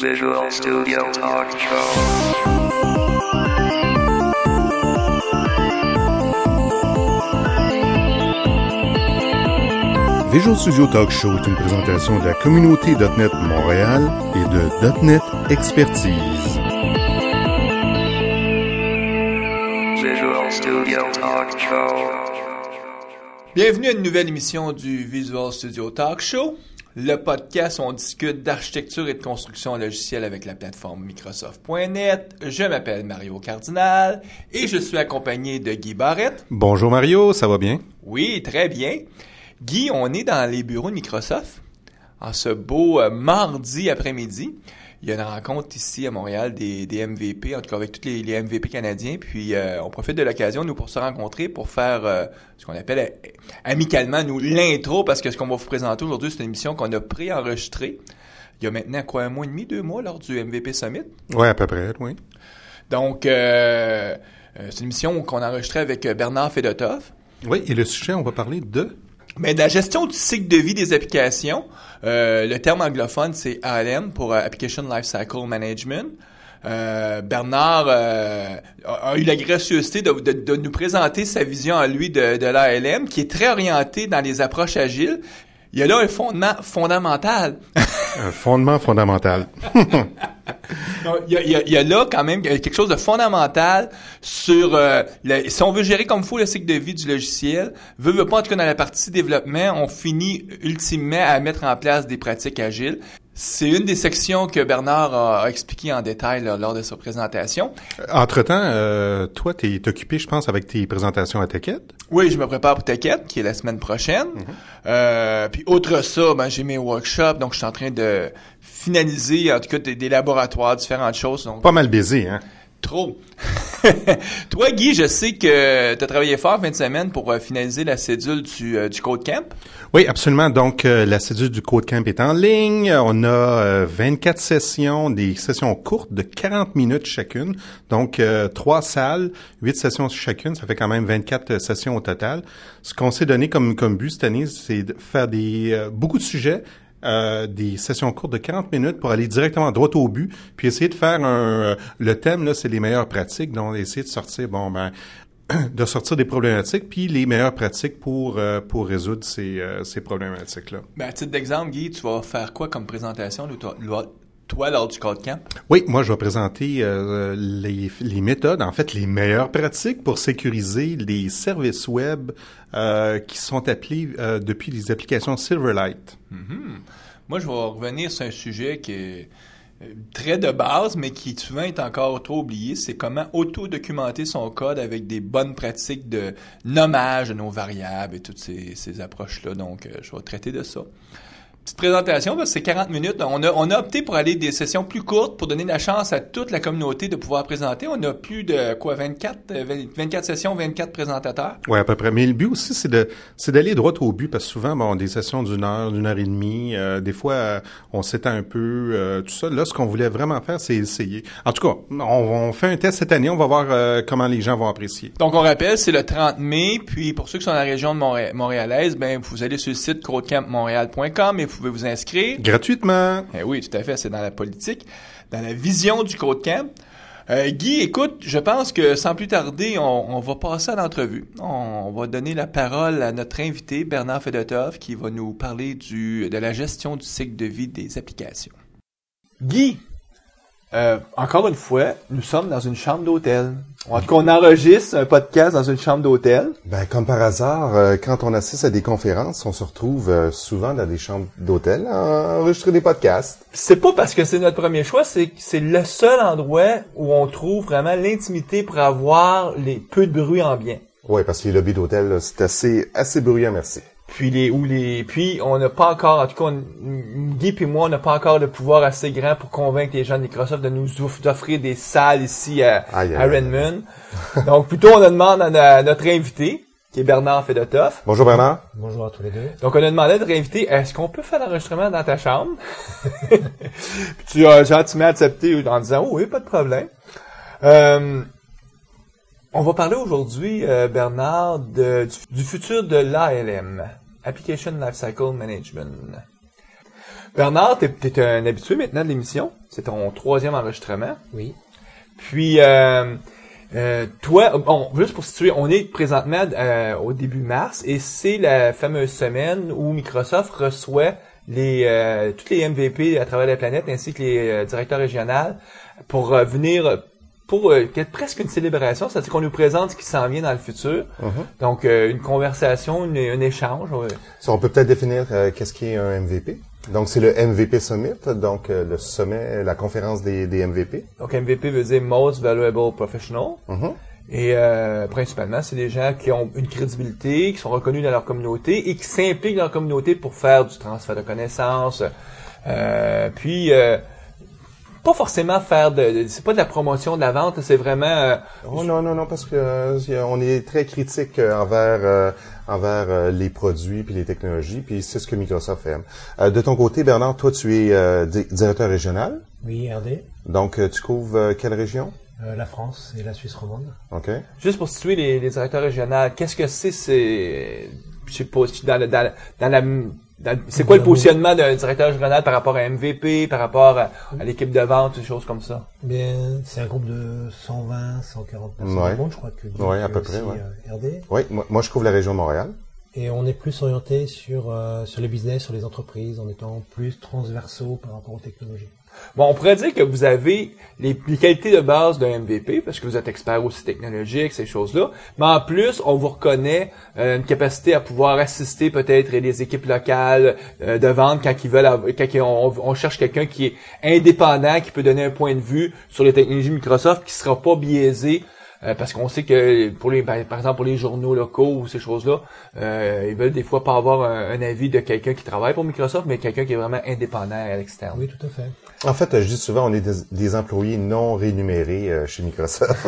Visual Studio Talk Show. Visual Studio Talk Show est une présentation de la communauté .NET Montréal et de .NET Expertise. Visual Studio Talk Show. Bienvenue à une nouvelle émission du Visual Studio Talk Show, le podcast où on discute d'architecture et de construction logicielle avec la plateforme Microsoft.net. Je m'appelle Mario Cardinal et je suis accompagné de Guy Barrette. Bonjour Mario, ça va bien? Oui, très bien. Guy, on est dans les bureaux de Microsoft en ce beau mardi après-midi. Il y a une rencontre ici à Montréal des MVP, en tout cas avec tous les MVP canadiens. Puis on profite de l'occasion, nous, pour se rencontrer, pour faire ce qu'on appelle amicalement, nous, l'intro, parce que ce qu'on va vous présenter aujourd'hui, c'est une émission qu'on a pré-enregistrée. Il y a maintenant, un mois et demi, 2 mois, lors du MVP Summit. Oui, à peu près, oui. Donc, c'est une émission qu'on a enregistrée avec Bernard Fedotov. Oui, et le sujet, on va parler de... Mais de la gestion du cycle de vie des applications, le terme anglophone, c'est ALM pour Application Lifecycle Management. Bernard a eu la gracieuseté de nous présenter sa vision à lui de l'ALM, qui est très orientée dans les approches agiles. Il y a là un fondement fondamental. Un fondement fondamental. Il y a là quand même quelque chose de fondamental sur si on veut gérer comme il faut le cycle de vie du logiciel, veut pas en tout cas dans la partie développement, on finit ultimement à mettre en place des pratiques agiles. C'est une des sections que Bernard a expliqué en détail lors de sa présentation. Entre-temps, toi, t'es occupé, je pense, avec tes présentations à TechEd. Oui, je me prépare pour TechEd, qui est la semaine prochaine. Puis outre ça, j'ai mes workshops, donc je suis en train de finaliser, en tout cas, des laboratoires, différentes choses. Donc, pas mal baisé, hein? Trop. Toi, Guy, je sais que tu as travaillé fort fin de semaine pour finaliser la cédule du Code Camp. Oui, absolument. Donc, la cédule du Code Camp est en ligne. On a 24 sessions, des sessions courtes de 40 minutes chacune. Donc, 3 salles, 8 sessions chacune. Ça fait quand même 24 sessions au total. Ce qu'on s'est donné comme but cette année, c'est de faire beaucoup de sujets, des sessions courtes de 40 minutes pour aller directement droit au but, puis essayer de faire le thème, là, c'est les meilleures pratiques, donc essayer de sortir, de sortir des problématiques, puis les meilleures pratiques pour résoudre ces problématiques-là. À titre d'exemple, Guy, tu vas faire quoi comme présentation, toi, lors du Code Camp? Oui, moi, je vais présenter les méthodes, en fait, les meilleures pratiques pour sécuriser les services web qui sont appelés depuis les applications Silverlight. Moi, je vais revenir sur un sujet qui est très de base, mais qui souvent est encore trop oublié. C'est comment auto-documenter son code avec des bonnes pratiques de nommage de nos variables et toutes ces approches-là. Donc, je vais traiter de ça. Petite présentation, parce que c'est 40 minutes. On a opté pour aller des sessions plus courtes pour donner la chance à toute la communauté de pouvoir présenter. On a plus de 24 sessions, 24 présentateurs. Oui, à peu près. Mais le but aussi, c'est d'aller droit au but, parce que souvent, des sessions d'une heure et demie, des fois, on s'étend un peu, tout ça. Là, ce qu'on voulait vraiment faire, c'est essayer. En tout cas, on fait un test cette année, on va voir comment les gens vont apprécier. Donc, on rappelle, c'est le 30 mai, puis pour ceux qui sont dans la région de montréalaise, vous allez sur le site codecampmontréal.com et vous pouvez vous inscrire. Gratuitement. Oui, tout à fait, c'est dans la politique, dans la vision du Code Camp. Guy, écoute, je pense que sans plus tarder, on va passer à l'entrevue. On va donner la parole à notre invité, Bernard Fedotov, qui va nous parler de la gestion du cycle de vie des applications. Guy, encore une fois, nous sommes dans une chambre d'hôtel. En tout cas, on enregistre un podcast dans une chambre d'hôtel. Comme par hasard, quand on assiste à des conférences, on se retrouve souvent dans des chambres d'hôtel à enregistrer des podcasts. C'est pas parce que c'est notre premier choix, c'est le seul endroit où on trouve vraiment l'intimité pour avoir les peu de bruit ambiant. Oui, parce que les lobbies d'hôtel, là, c'est assez bruyant, merci. Puis on n'a pas encore, en tout cas, Guy et moi, on n'a pas encore le pouvoir assez grand pour convaincre les gens de Microsoft de nous offrir des salles ici à Redmond. Donc, plutôt, on a demandé à notre invité, qui est Bernard Fedotov. Bonjour Bernard. Bonjour à tous les deux. Donc, on a demandé de notre invité, est-ce qu'on peut faire l'enregistrement dans ta chambre? Puis tu as gentiment accepté en disant, oui, pas de problème. On va parler aujourd'hui, Bernard, du futur de l'ALM, Application Lifecycle Management. Bernard, t'es un habitué maintenant de l'émission. C'est ton 3e enregistrement. Oui. Puis, toi, bon, juste pour situer, on est présentement au début mars et c'est la fameuse semaine où Microsoft reçoit tous les MVP à travers la planète ainsi que les directeurs régionaux pour venir pour presque une célébration, c'est-à-dire qu'on nous présente ce qui s'en vient dans le futur. Donc, une conversation, un échange. So, on peut peut-être définir qu'est-ce qu'est un MVP. Donc, c'est le MVP Summit, donc le sommet, la conférence des MVP. Donc, MVP veut dire Most Valuable Professional. Et principalement, c'est des gens qui ont une crédibilité, qui sont reconnus dans leur communauté et qui s'impliquent dans leur communauté pour faire du transfert de connaissances. Puis, pas forcément c'est pas de la promotion de la vente, c'est vraiment... Non, parce que on est très critique envers les produits puis les technologies, puis c'est ce que Microsoft fait. De ton côté, Bernard, toi, tu es directeur régional. Oui, RD. Donc, tu couvres quelle région? La France et la Suisse romande. OK. Juste pour situer les directeurs régionaux, qu'est-ce que c'est, je sais pas, c'est quoi le positionnement d'un directeur régional par rapport à MVP, par rapport à l'équipe de vente, des choses comme ça? Bien, c'est un groupe de 120, 140 personnes Ouais. du monde, je crois que Ouais, à peu aussi, près, ouais. RD. Oui, moi je couvre la région de Montréal. Et on est plus orienté sur les business, sur les entreprises, en étant plus transversaux par rapport aux technologies. Bon, on pourrait dire que vous avez les qualités de base d'un MVP, parce que vous êtes expert aussi technologique, ces choses-là. Mais en plus, on vous reconnaît une capacité à pouvoir assister peut-être les équipes locales de vente quand ils veulent, on cherche quelqu'un qui est indépendant, qui peut donner un point de vue sur les technologies Microsoft, qui sera pas biaisé. Parce qu'on sait que par exemple pour les journaux locaux ou ces choses-là, ils veulent des fois pas avoir un avis de quelqu'un qui travaille pour Microsoft, mais quelqu'un qui est vraiment indépendant à l'externe. Oui, tout à fait. En fait, je dis souvent, on est des employés non rémunérés chez Microsoft.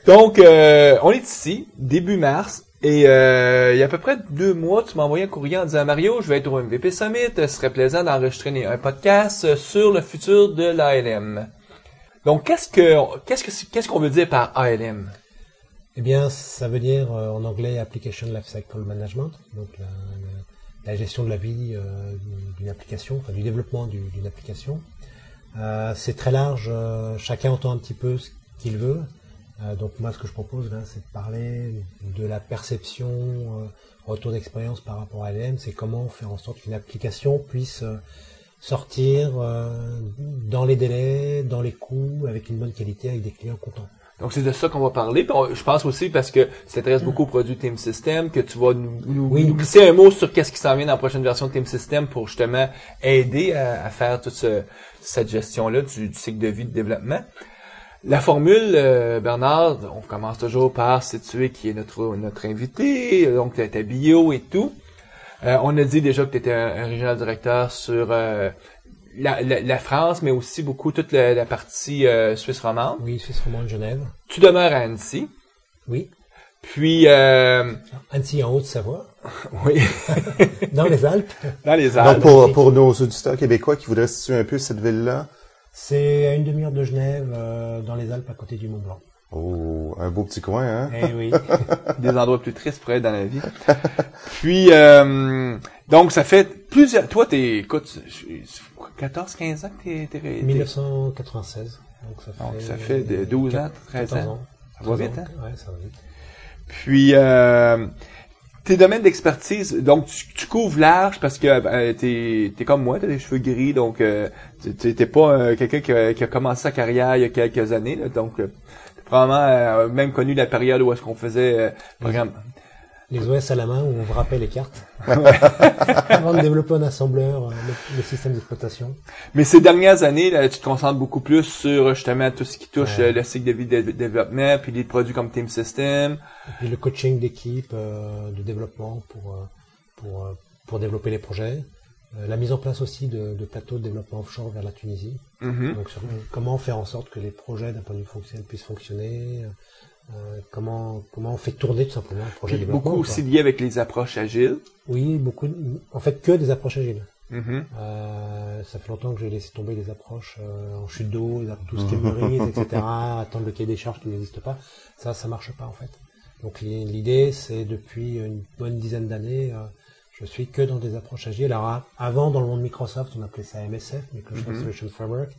Donc, on est ici, début mars, et il y a à peu près 2 mois, tu m'as envoyé un courrier en disant « Mario, je vais être au MVP Summit, ce serait plaisant d'enregistrer un podcast sur le futur de l'ALM. » Donc, qu'est-ce qu'on veut dire par ALM? Eh bien, ça veut dire en anglais Application Lifecycle Management, donc la gestion de la vie d'une application, enfin du développement d'une application. C'est très large, chacun entend un petit peu ce qu'il veut. Donc moi, ce que je propose là, c'est de parler de la perception, retour d'expérience par rapport à ALM, c'est comment faire en sorte qu'une application puisse sortir dans les délais, dans les coûts, avec une bonne qualité, avec des clients contents. Donc, c'est de ça qu'on va parler. Puis je pense aussi, parce que ça t'intéresse beaucoup au produit Team System, que tu vas nous glisser un mot sur qu'est-ce qui s'en vient dans la prochaine version de Team System pour justement aider à faire toute cette gestion-là du cycle de vie de développement. La formule, Bernard, on commence toujours par situer qui est notre invité, donc ta bio et tout. On a dit déjà que tu étais un régional directeur sur la France, mais aussi beaucoup toute la partie Suisse romande. Oui, Suisse romande, Genève. Tu demeures à Annecy. Oui. Puis... Annecy en Haute-Savoie. Oui. Dans les Alpes. Dans les Alpes. Donc, pour nos auditeurs québécois qui voudraient situer un peu cette ville-là. C'est à une demi-heure de Genève, dans les Alpes, à côté du Mont-Blanc. Oh, un beau petit coin, hein? Eh oui. Des endroits plus tristes pour être dans la vie. Puis, donc, ça fait plusieurs... Toi, écoute, 14-15 ans que t'es 1996. Donc, ça fait 12 ans, 13 ans. Ça va vite, hein? Ouais, ça va vite. Puis, tes domaines d'expertise, donc tu couvres large parce que t'es comme moi, t'as des cheveux gris, donc t'es pas quelqu'un qui a commencé sa carrière il y a quelques années, là, donc t'as probablement même connu la période où est-ce qu'on faisait programme. Les OS à la main où on vous rappelle les cartes avant de développer un assembleur, le système d'exploitation. Mais ces dernières années, là, tu te concentres beaucoup plus sur justement tout ce qui touche le cycle de vie de développement, puis les produits comme Team System. Et puis le coaching d'équipe de développement pour développer les projets. La mise en place aussi de plateaux de développement offshore vers la Tunisie. Donc comment faire en sorte que les projets d'un point de vue fonctionnel puissent fonctionner. Comment on fait tourner tout simplement un projet de développement. Beaucoup aussi lié avec les approches agiles. Oui, en fait que des approches agiles. Ça fait longtemps que j'ai laissé tomber les approches en chute d'eau, tout ce qui est mûrise, etc. Attendre le cahier des charges qui n'existe pas. Ça marche pas en fait. Donc l'idée, c'est depuis une bonne dizaine d'années Je suis que dans des approches agiles. Alors avant, dans le monde Microsoft, on appelait ça MSF, Microsoft Solution Framework.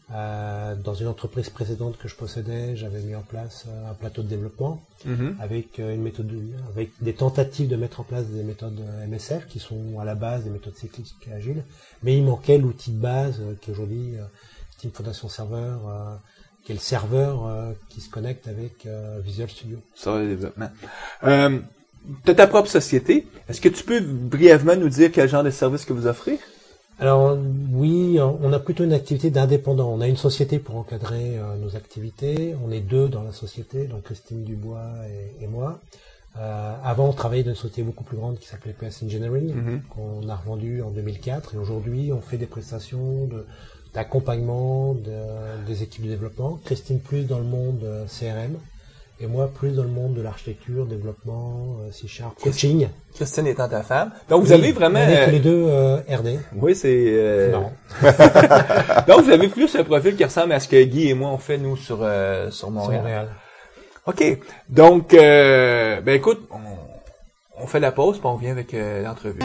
Dans une entreprise précédente que je possédais, j'avais mis en place un plateau de développement avec une méthode, avec des tentatives de mettre en place des méthodes MSF qui sont à la base des méthodes cycliques agiles, mais il manquait l'outil de base qui est aujourd'hui Team Foundation Server, qui est le serveur qui se connecte avec Visual Studio. Ça, le développement. Tu as ta propre société. Est-ce que tu peux brièvement nous dire quel genre de service que vous offrez? Alors oui, on a plutôt une activité d'indépendant. On a une société pour encadrer nos activités. On est deux dans la société, donc Christine Dubois et moi. Avant, on travaillait dans une société beaucoup plus grande qui s'appelait PS Engineering, qu'on a revendu en 2004. Et aujourd'hui, on fait des prestations d'accompagnement des équipes de développement. Christine plus dans le monde CRM. Et moi, plus dans le monde de l'architecture, développement, C#, coaching. Christine étant ta femme. Donc, vous avez vraiment... On est tous les deux RD. Oui, c'est... marrant. Donc, vous avez plus un profil qui ressemble à ce que Guy et moi on fait, nous, sur Montréal. Sur Montréal. OK. Donc, ben écoute, on fait la pause, puis on revient avec l'entrevue.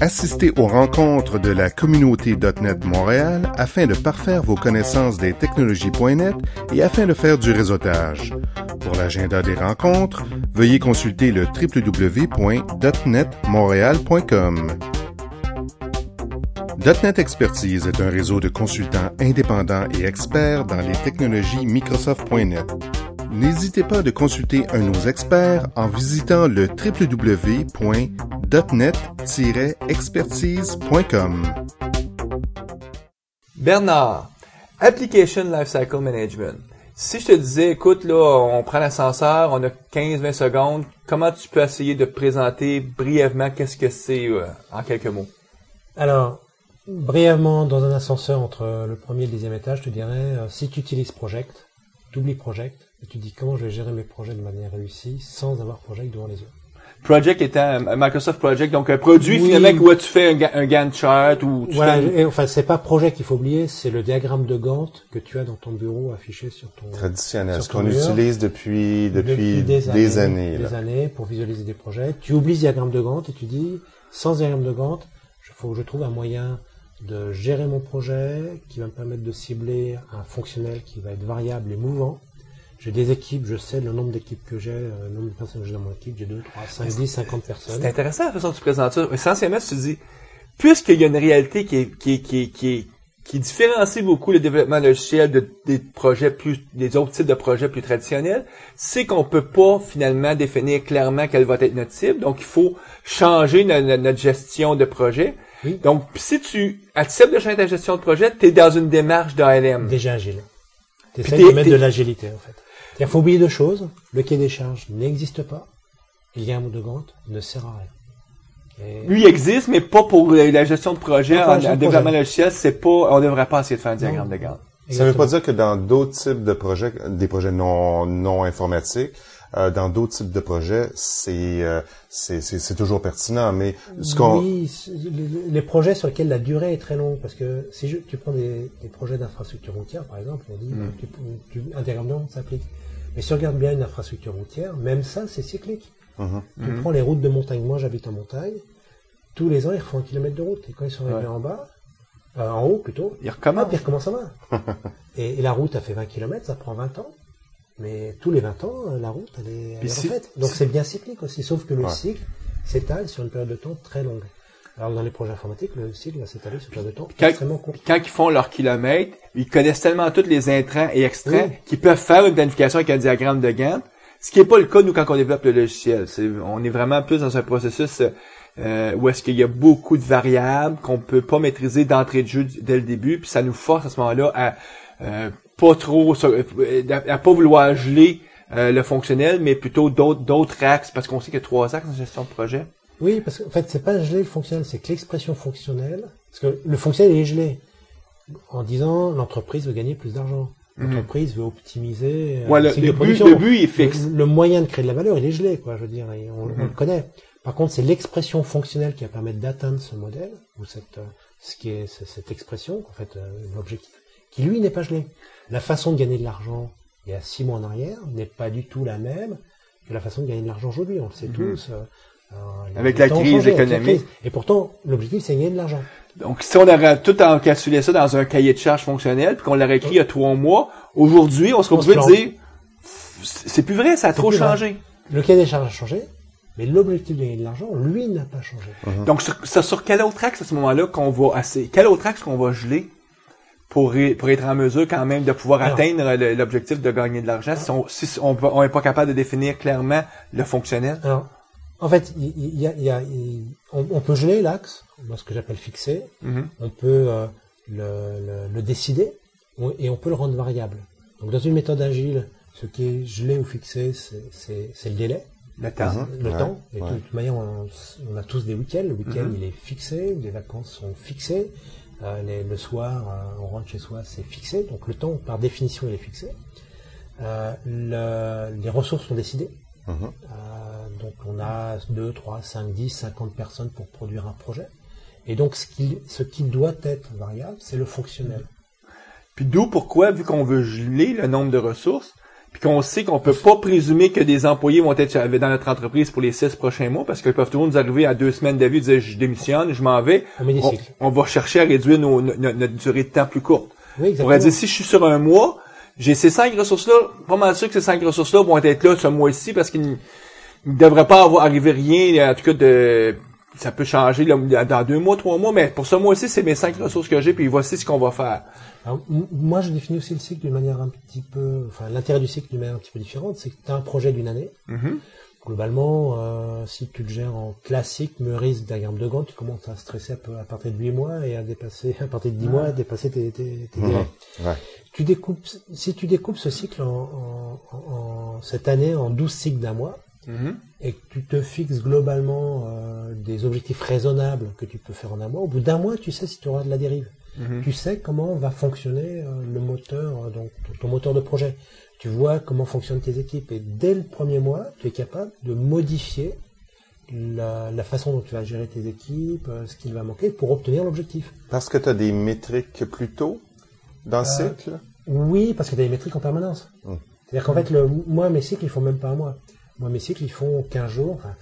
Assistez aux rencontres de la communauté .NET Montréal afin de parfaire vos connaissances des technologies.net et afin de faire du réseautage. Pour l'agenda des rencontres, veuillez consulter le www.netmontréal.com. .NET Expertise est un réseau de consultants indépendants et experts dans les technologies Microsoft.net. N'hésitez pas de consulter un de nos experts en visitant le www.net-expertise.com. Bernard, Application Lifecycle Management. Si je te disais, écoute, là, on prend l'ascenseur, on a 15-20 secondes, comment tu peux essayer de présenter brièvement qu'est-ce que c'est en quelques mots? Alors, brièvement, dans un ascenseur entre le premier et le deuxième étage, je te dirais, si tu utilises Project, tu oublies Project, et tu dis comment je vais gérer mes projets de manière réussie sans avoir Project devant les yeux. Project étant Microsoft Project, donc un produit finalement où tu fais un Gantt chart ou tu voilà, fais... enfin c'est pas Project qu'il faut oublier, c'est le diagramme de Gantt que tu as dans ton bureau affiché sur ton traditionnel, sur ce ton qu'on mur, utilise depuis des années. Des années pour visualiser des projets. Tu oublies ce diagramme de Gantt et tu dis sans diagramme de Gantt, il faut que je trouve un moyen de gérer mon projet qui va me permettre de cibler un fonctionnel qui va être variable et mouvant. J'ai des équipes, je sais le nombre d'équipes que j'ai, le nombre de personnes que j'ai dans mon équipe, j'ai 2, 3, 5, 10, 50 personnes. C'est intéressant la façon dont tu présentes ça. Essentiellement, tu te dis, puisqu'il y a une réalité qui différencie beaucoup le développement logiciel des projets des autres types de projets plus traditionnels, c'est qu'on peut pas finalement définir clairement quelle va être notre cible. Donc, il faut changer notre gestion de projet. Oui. Donc, si tu acceptes de changer ta gestion de projet, tu es dans une démarche d'ALM. Déjà agile. Tu essaies de mettre de l'agilité, en fait. Il faut oublier deux choses. Le cahier des charges n'existe pas. Et le diagramme de Gantt ne sert à rien. Lui existe, mais pas pour la gestion de projet. En développement logiciel, on devrait pas essayer de faire un diagramme de Gantt. Ça veut pas dire que dans d'autres types de projets, des projets non informatiques, dans d'autres types de projets, c'est toujours pertinent, mais oui, les projets sur lesquels la durée est très longue, parce que si tu prends des projets d'infrastructure routière, par exemple, on dit un diagramme de Gantt s'applique. Mais si on regarde bien une infrastructure routière, même ça, c'est cyclique. Tu prends les routes de montagne. Moi, j'habite en montagne. Tous les ans, ils refont 1 kilomètre de route. Et quand ils sont arrivés en bas, en haut plutôt, ils recommencent. Puis ils recommencent en bas. et la route a fait 20 km, ça prend 20 ans. Mais tous les 20 ans, la route, elle est refaite. Donc c'est bien cyclique aussi, sauf que le cycle s'étale sur une période de temps très longue. Alors dans les projets informatiques, le cycle va s'étaler sur une période de temps extrêmement courte. Quand ils font leurs kilomètres, ils connaissent tellement tous les intrants et extraits qu'ils peuvent faire une planification avec un diagramme de Gantt. Ce qui n'est pas le cas, nous, quand on développe le logiciel. On est vraiment plus dans un processus où est-ce qu'il y a beaucoup de variables qu'on peut pas maîtriser d'entrée de jeu dès le début, puis ça nous force à ce moment-là à pas vouloir geler le fonctionnel, mais plutôt d'autres axes, parce qu'on sait qu'il y a 3 axes en gestion de projet. Oui, parce qu'en fait, c'est pas geler le fonctionnel, c'est que l'expression fonctionnelle, parce que le fonctionnel est gelé, en disant l'entreprise veut gagner plus d'argent. L'entreprise veut optimiser le cycle de production. Le but est fixe. Le moyen de créer de la valeur, il est gelé, quoi, je veux dire, et on le connaît. Par contre, c'est l'expression fonctionnelle qui va permettre d'atteindre ce modèle, ou cette expression, en fait, l'objectif, qui lui n'est pas gelé. La façon de gagner de l'argent il y a 6 mois en arrière n'est pas du tout la même que la façon de gagner de l'argent aujourd'hui. On le sait tous. Avec la crise économique. Et pourtant, l'objectif, c'est gagner de l'argent. Donc, si on aurait tout encapsulé ça dans un cahier de charges fonctionnel, puis qu'on l'aurait écrit il y a 3 mois, aujourd'hui, on serait obligé de dire, c'est plus vrai, ça a trop changé. Le cahier des charges a changé, mais l'objectif de gagner de l'argent, lui, n'a pas changé. Donc, sur quel autre axe à ce moment-là quel autre axe qu'on va geler pour être en mesure quand même de pouvoir atteindre l'objectif de gagner de l'argent si on n'est pas capable de définir clairement le fonctionnel? Alors, en fait, on peut geler l'axe, ce que j'appelle fixer. On peut le décider et on peut le rendre variable. Donc, dans une méthode agile, ce qui est gelé ou fixé, c'est le délai. Le temps. Temps. Et de toute manière, on a tous des week-ends. Le week-end, il est fixé. Les vacances sont fixées. Le soir, on rentre chez soi, c'est fixé. Donc, le temps, par définition, il est fixé. Les ressources sont décidées. Donc, on a 2, 3, 5, 10, 50 personnes pour produire un projet. Et donc, ce qui doit être variable, c'est le fonctionnel. Puis d'où pourquoi, vu qu'on veut geler le nombre de ressources, puis qu'on sait qu'on peut pas présumer que des employés vont être dans notre entreprise pour les 6 prochains mois, parce qu'ils peuvent toujours nous arriver à 2 semaines d'avis, dire je démissionne, je m'en vais. On met des cycles. On va chercher à réduire notre durée de temps plus courte. Oui, exactement. On va dire si je suis sur un mois, j'ai ces 5 ressources-là, pas mal sûr que ces 5 ressources-là vont être là ce mois-ci parce qu'il ne devrait pas arriver rien, en tout cas ça peut changer là, dans 2 mois, 3 mois, mais pour ce mois-ci, c'est mes 5 ressources que j'ai, puis voici ce qu'on va faire. Alors, moi, je définis aussi le cycle d'une manière un petit peu, l'intérêt du cycle d'une manière un petit peu différente, c'est que tu as un projet d'une année. Globalement, si tu le gères en classique, Meurice, diagramme de Gantt, tu commences à stresser un peu à partir de 8 mois et à partir de 10 mois, à dépasser tes délais. Si tu découpes ce cycle cette année en 12 cycles d'un mois, et que tu te fixes globalement des objectifs raisonnables que tu peux faire en un mois, au bout d'un mois, tu sais si tu auras de la dérive. Tu sais comment va fonctionner le moteur, donc ton moteur de projet. Tu vois comment fonctionnent tes équipes. Et dès le premier mois, tu es capable de modifier la façon dont tu vas gérer tes équipes, ce qu'il va manquer pour obtenir l'objectif. Parce que tu as des métriques plus tôt dans le cycle? Oui, parce que tu as des métriques en permanence. C'est-à-dire qu'en fait, moi, mes cycles, ils font même pas un mois. Moi, mes cycles, ils font 15 jours. Enfin,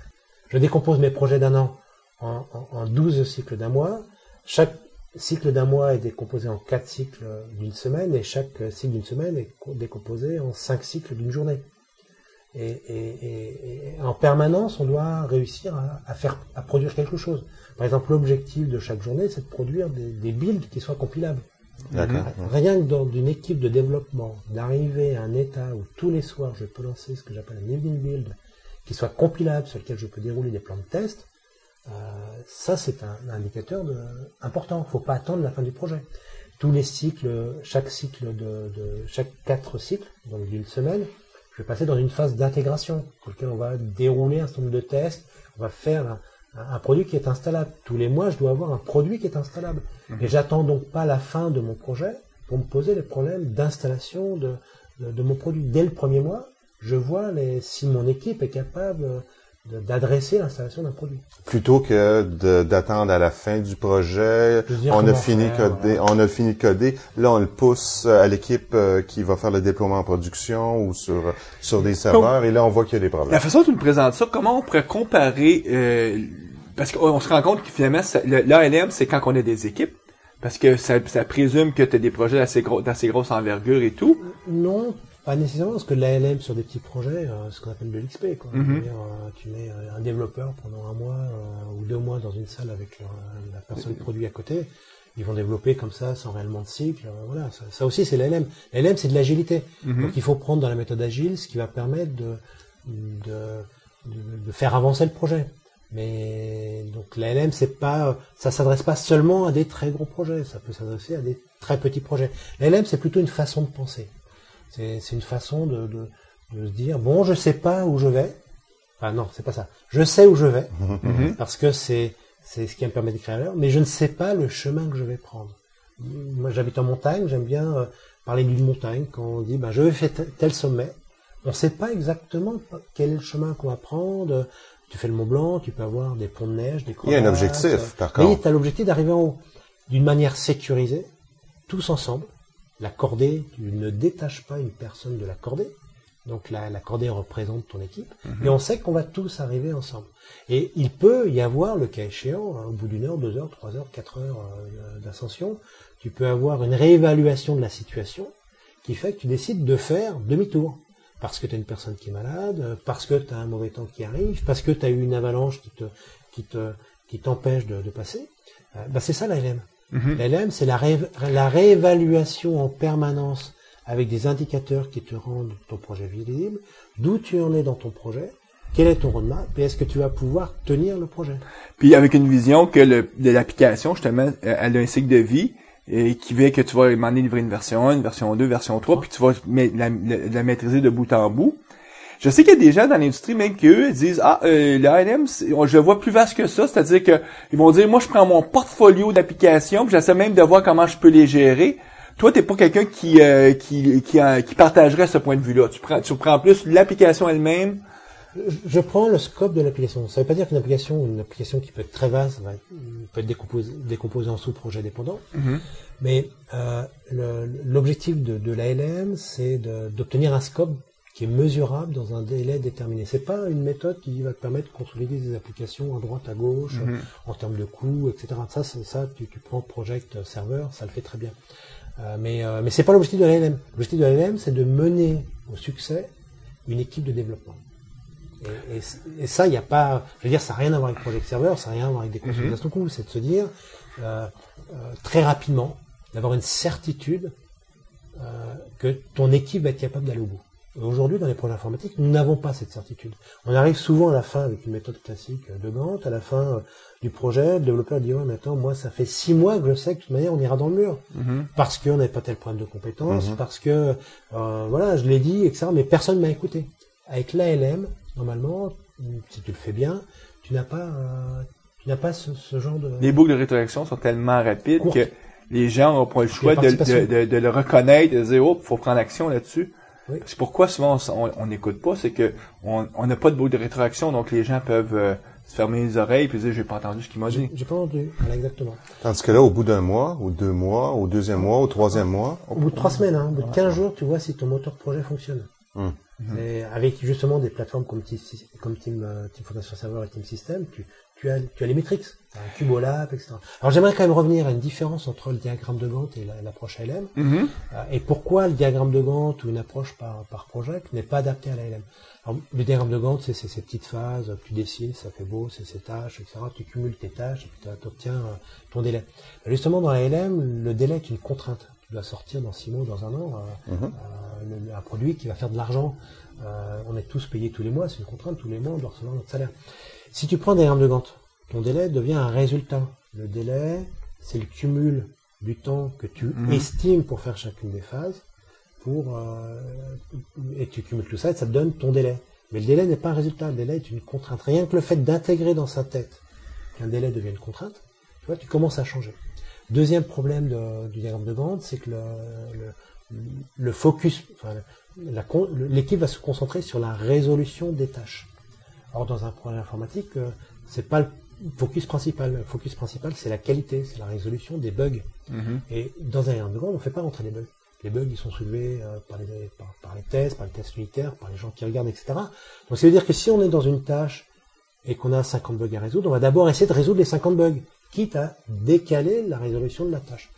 je décompose mes projets d'un an en 12 cycles d'un mois. Chaque cycle d'un mois est décomposé en 4 cycles d'une semaine et chaque cycle d'une semaine est décomposé en 5 cycles d'une journée. Et en permanence, on doit réussir à produire quelque chose. Par exemple, l'objectif de chaque journée, c'est de produire des builds qui soient compilables. Rien que dans une équipe de développement, d'arriver à un état où tous les soirs, je peux lancer ce que j'appelle un evening build, qui soit compilable, sur lequel je peux dérouler des plans de test, ça, c'est un indicateur important. Faut pas attendre la fin du projet. Tous les cycles, chaque 4 cycles, donc d'une semaine, je vais passer dans une phase d'intégration, sur laquelle on va dérouler un certain nombre de tests, on va faire un produit qui est installable. Tous les mois, je dois avoir un produit qui est installable. Et j'attends donc pas la fin de mon projet pour me poser les problèmes d'installation de mon produit. Dès le premier mois, je vois si mon équipe est capable d'adresser l'installation d'un produit. Plutôt que d'attendre à la fin du projet, on a fini de coder, là on le pousse à l'équipe qui va faire le déploiement en production ou sur des serveurs, et là on voit qu'il y a des problèmes. La façon dont tu nous présentes ça, comment on pourrait comparer, parce qu'on se rend compte que finalement, l'ALM, c'est quand on a des équipes, parce que ça présume que tu as des projets d'assez grosse envergure et tout. Non, pas nécessairement, parce que l'ALM sur des petits projets, ce qu'on appelle de l'XP, quoi. C'est-à-dire, tu mets un développeur pendant un mois ou 2 mois dans une salle avec la personne produit à côté, ils vont développer comme ça, sans réellement de cycle. Voilà, ça aussi c'est l'ALM. L'ALM, c'est de l'agilité. Donc il faut prendre dans la méthode agile ce qui va permettre de faire avancer le projet. Mais donc l'ALM, ça s'adresse pas seulement à des très gros projets, ça peut s'adresser à des très petits projets. L'ALM, c'est plutôt une façon de penser. C'est une façon de se dire, bon, je sais pas où je vais. Enfin, non, c'est pas ça. Je sais où je vais, parce que c'est ce qui me permet d'écrire l'heure, mais je ne sais pas le chemin que je vais prendre. Moi, j'habite en montagne, j'aime bien parler d'une montagne. Quand on dit, je vais faire tel sommet, on ne sait pas exactement quel est le chemin qu'on va prendre. Tu fais le Mont Blanc, tu peux avoir des ponts de neige, des crevasses. Il y a un objectif, par contre. Mais tu as l'objectif d'arriver en haut, d'une manière sécurisée, tous ensemble. La cordée, tu ne détaches pas une personne de la cordée. Donc la cordée représente ton équipe. Et on sait qu'on va tous arriver ensemble. Et il peut y avoir, le cas échéant, au bout d'1 heure, 2 heures, 3 heures, 4 heures d'ascension, tu peux avoir une réévaluation de la situation qui fait que tu décides de faire demi-tour. Parce que tu as une personne qui est malade, parce que tu as un mauvais temps qui arrive, parce que tu as eu une avalanche qui t'empêche de passer. C'est ça la LM. La LM, c'est la réévaluation en permanence avec des indicateurs qui te rendent ton projet visible, d'où tu en es dans ton projet, quel est ton roadmap, et est-ce que tu vas pouvoir tenir le projet. Puis avec une vision que de l'application, justement, elle a un cycle de vie, et qui fait que tu vas demander livrer une version 1, une version 2, version 3, puis tu vas la maîtriser de bout en bout. Je sais qu'il y a des gens dans l'industrie, même qu'eux disent, l'ALM, je le vois plus vaste que ça, c'est-à-dire que ils vont dire, moi, je prends mon portfolio d'applications, puis j'essaie même de voir comment je peux les gérer. Toi, t'es pas quelqu'un qui partagerait ce point de vue-là. Tu prends plus l'application elle-même. Je prends le scope de l'application. Ça veut pas dire qu'une application qui peut être très vaste, peut être décomposée en sous-projets dépendants. Mais l'objectif de l'ALM, c'est d'obtenir un scope qui est mesurable dans un délai déterminé. C'est pas une méthode qui va te permettre de consolider des applications à droite, à gauche, en termes de coûts, etc. Ça, tu prends Project Server, ça le fait très bien. Mais c'est pas l'objectif de l'ALM. L'objectif de l'ALM, c'est de mener au succès une équipe de développement. Et ça, il n'y a pas, je veux dire, ça n'a rien à voir avec Project Server, ça n'a rien à voir avec des consolidations de coûts. C'est de se dire, très rapidement, d'avoir une certitude que ton équipe va être capable d'aller au bout. Aujourd'hui, dans les projets informatiques, nous n'avons pas cette certitude. On arrive souvent à la fin avec une méthode classique de Gantt, à la fin du projet, le développeur dit, ouais, mais attends, moi, ça fait 6 mois que je sais que de toute manière, on ira dans le mur. Parce qu'on n'avait pas tel problème de compétences, parce que, voilà, je l'ai dit, etc., mais personne ne m'a écouté. Avec l'ALM, normalement, si tu le fais bien, tu n'as pas ce genre de... Les boucles de rétroaction sont tellement rapides que les gens n'ont pas le choix de le reconnaître, de dire, oh, faut prendre action là-dessus. Oui. C'est pourquoi souvent on n'écoute pas, c'est que on n'a pas de boucle de rétroaction, donc les gens peuvent se fermer les oreilles et dire j'ai pas entendu ce qu'il m'a dit. J'ai pas entendu, voilà, exactement. Tandis que là, au bout d'1 mois, ou 2 mois, au 2e mois, au 3e mois... Au bout de 3 semaines, au bout de 15 jours, tu vois si ton moteur projet fonctionne. Et avec justement des plateformes comme Team Foundation Server et Team System, tu as les métriques, un Cubolab, etc. Alors j'aimerais quand même revenir à une différence entre le diagramme de Gantt et l'approche ALM. Et pourquoi le diagramme de Gantt ou une approche par projet n'est pas adapté à l'ALM. Alors le diagramme de Gantt, c'est ces petites phases, tu dessines, ça fait beau, c'est ces tâches, etc. Tu cumules tes tâches et puis tu obtiens ton délai. Justement dans l'ALM, le délai est une contrainte. Tu dois sortir dans 6 mois, dans 1 an, un produit qui va faire de l'argent. On est tous payés tous les mois, c'est une contrainte, tous les mois on doit recevoir notre salaire. Si tu prends un diagramme de Gantt, ton délai devient un résultat. Le délai, c'est le cumul du temps que tu estimes pour faire chacune des phases, et tu cumules tout ça et ça te donne ton délai. Mais le délai n'est pas un résultat, le délai est une contrainte. Rien que le fait d'intégrer dans sa tête qu'un délai devient une contrainte, tu vois, tu commences à changer. Deuxième problème du diagramme de Gantt, c'est que le focus, l'équipe va se concentrer sur la résolution des tâches. Or, dans un projet informatique, c'est pas le focus principal. Le focus principal, c'est la qualité, c'est la résolution des bugs. Et dans un diagramme de Gantt, on ne fait pas rentrer les bugs. Les bugs, ils sont soulevés par les tests unitaires, par les gens qui regardent, etc. Donc, ça veut dire que si on est dans une tâche et qu'on a 50 bugs à résoudre, on va d'abord essayer de résoudre les 50 bugs, quitte à décaler la résolution de la tâche.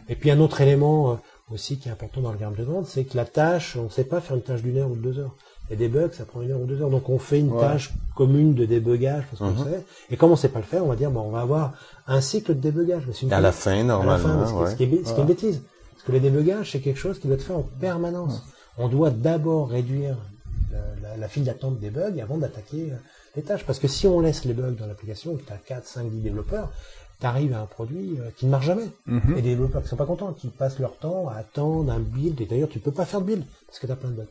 Et puis, un autre élément aussi qui est important dans le diagramme de Gantt, c'est que la tâche, on ne sait pas faire une tâche d'1 heure ou de 2 heures. Et des bugs, ça prend 1 heure ou 2 heures. Donc, on fait une tâche commune de débugage, parce qu'on sait. Et comme on ne sait pas le faire, on va dire, on va avoir un cycle de débugage. Mais à la fin, normalement. Ce qui est une bêtise. Parce que le débugage, c'est quelque chose qui doit être fait en permanence. On doit d'abord réduire la file d'attente des bugs avant d'attaquer les tâches. Parce que si on laisse les bugs dans l'application, que tu as 4, 5, 10 développeurs, tu arrives à un produit qui ne marche jamais. Et des développeurs qui sont pas contents, qui passent leur temps à attendre un build. Et d'ailleurs, tu peux pas faire de build parce que tu as plein de bugs.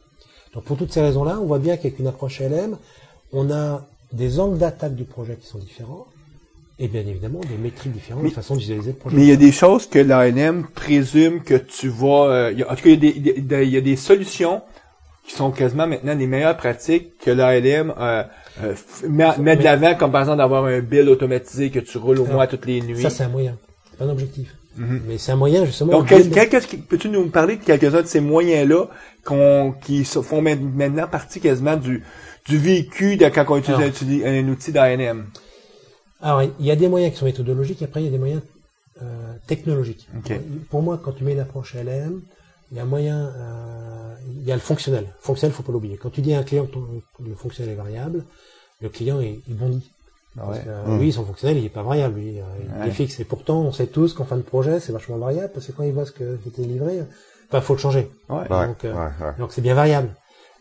Donc pour toutes ces raisons-là, on voit bien qu'avec une approche ALM, on a des angles d'attaque du projet qui sont différents. Et bien évidemment, des métriques différentes, de façon de visualiser le projet. Mais il y a des choses que l'ALM présume que tu vas... en tout cas, il y a des solutions qui sont quasiment maintenant des meilleures pratiques que l'ALM met de l'avant, comme par exemple d'avoir un build automatisé que tu roules au moins toutes les nuits. Ça, c'est un moyen. C'est pas un objectif. Mais c'est un moyen, justement... Donc, peux-tu nous parler de quelques-uns de ces moyens-là qui font maintenant partie quasiment du vécu de quand on utilise un outil d'A&M? Alors, il y a des moyens qui sont méthodologiques, après il y a des moyens technologiques. Okay. Pour moi, quand tu mets une approche LM, il y a un moyen, il y a le fonctionnel. Fonctionnel, faut pas l'oublier. Quand tu dis à un client que le fonctionnel est variable, le client il bondit. Parce que, oui, son fonctionnel, il est pas variable, lui, il est fixe. Et pourtant, on sait tous qu'en fin de projet, c'est vachement variable, parce que quand il voit ce qui était livré, faut le changer. Donc c'est bien variable.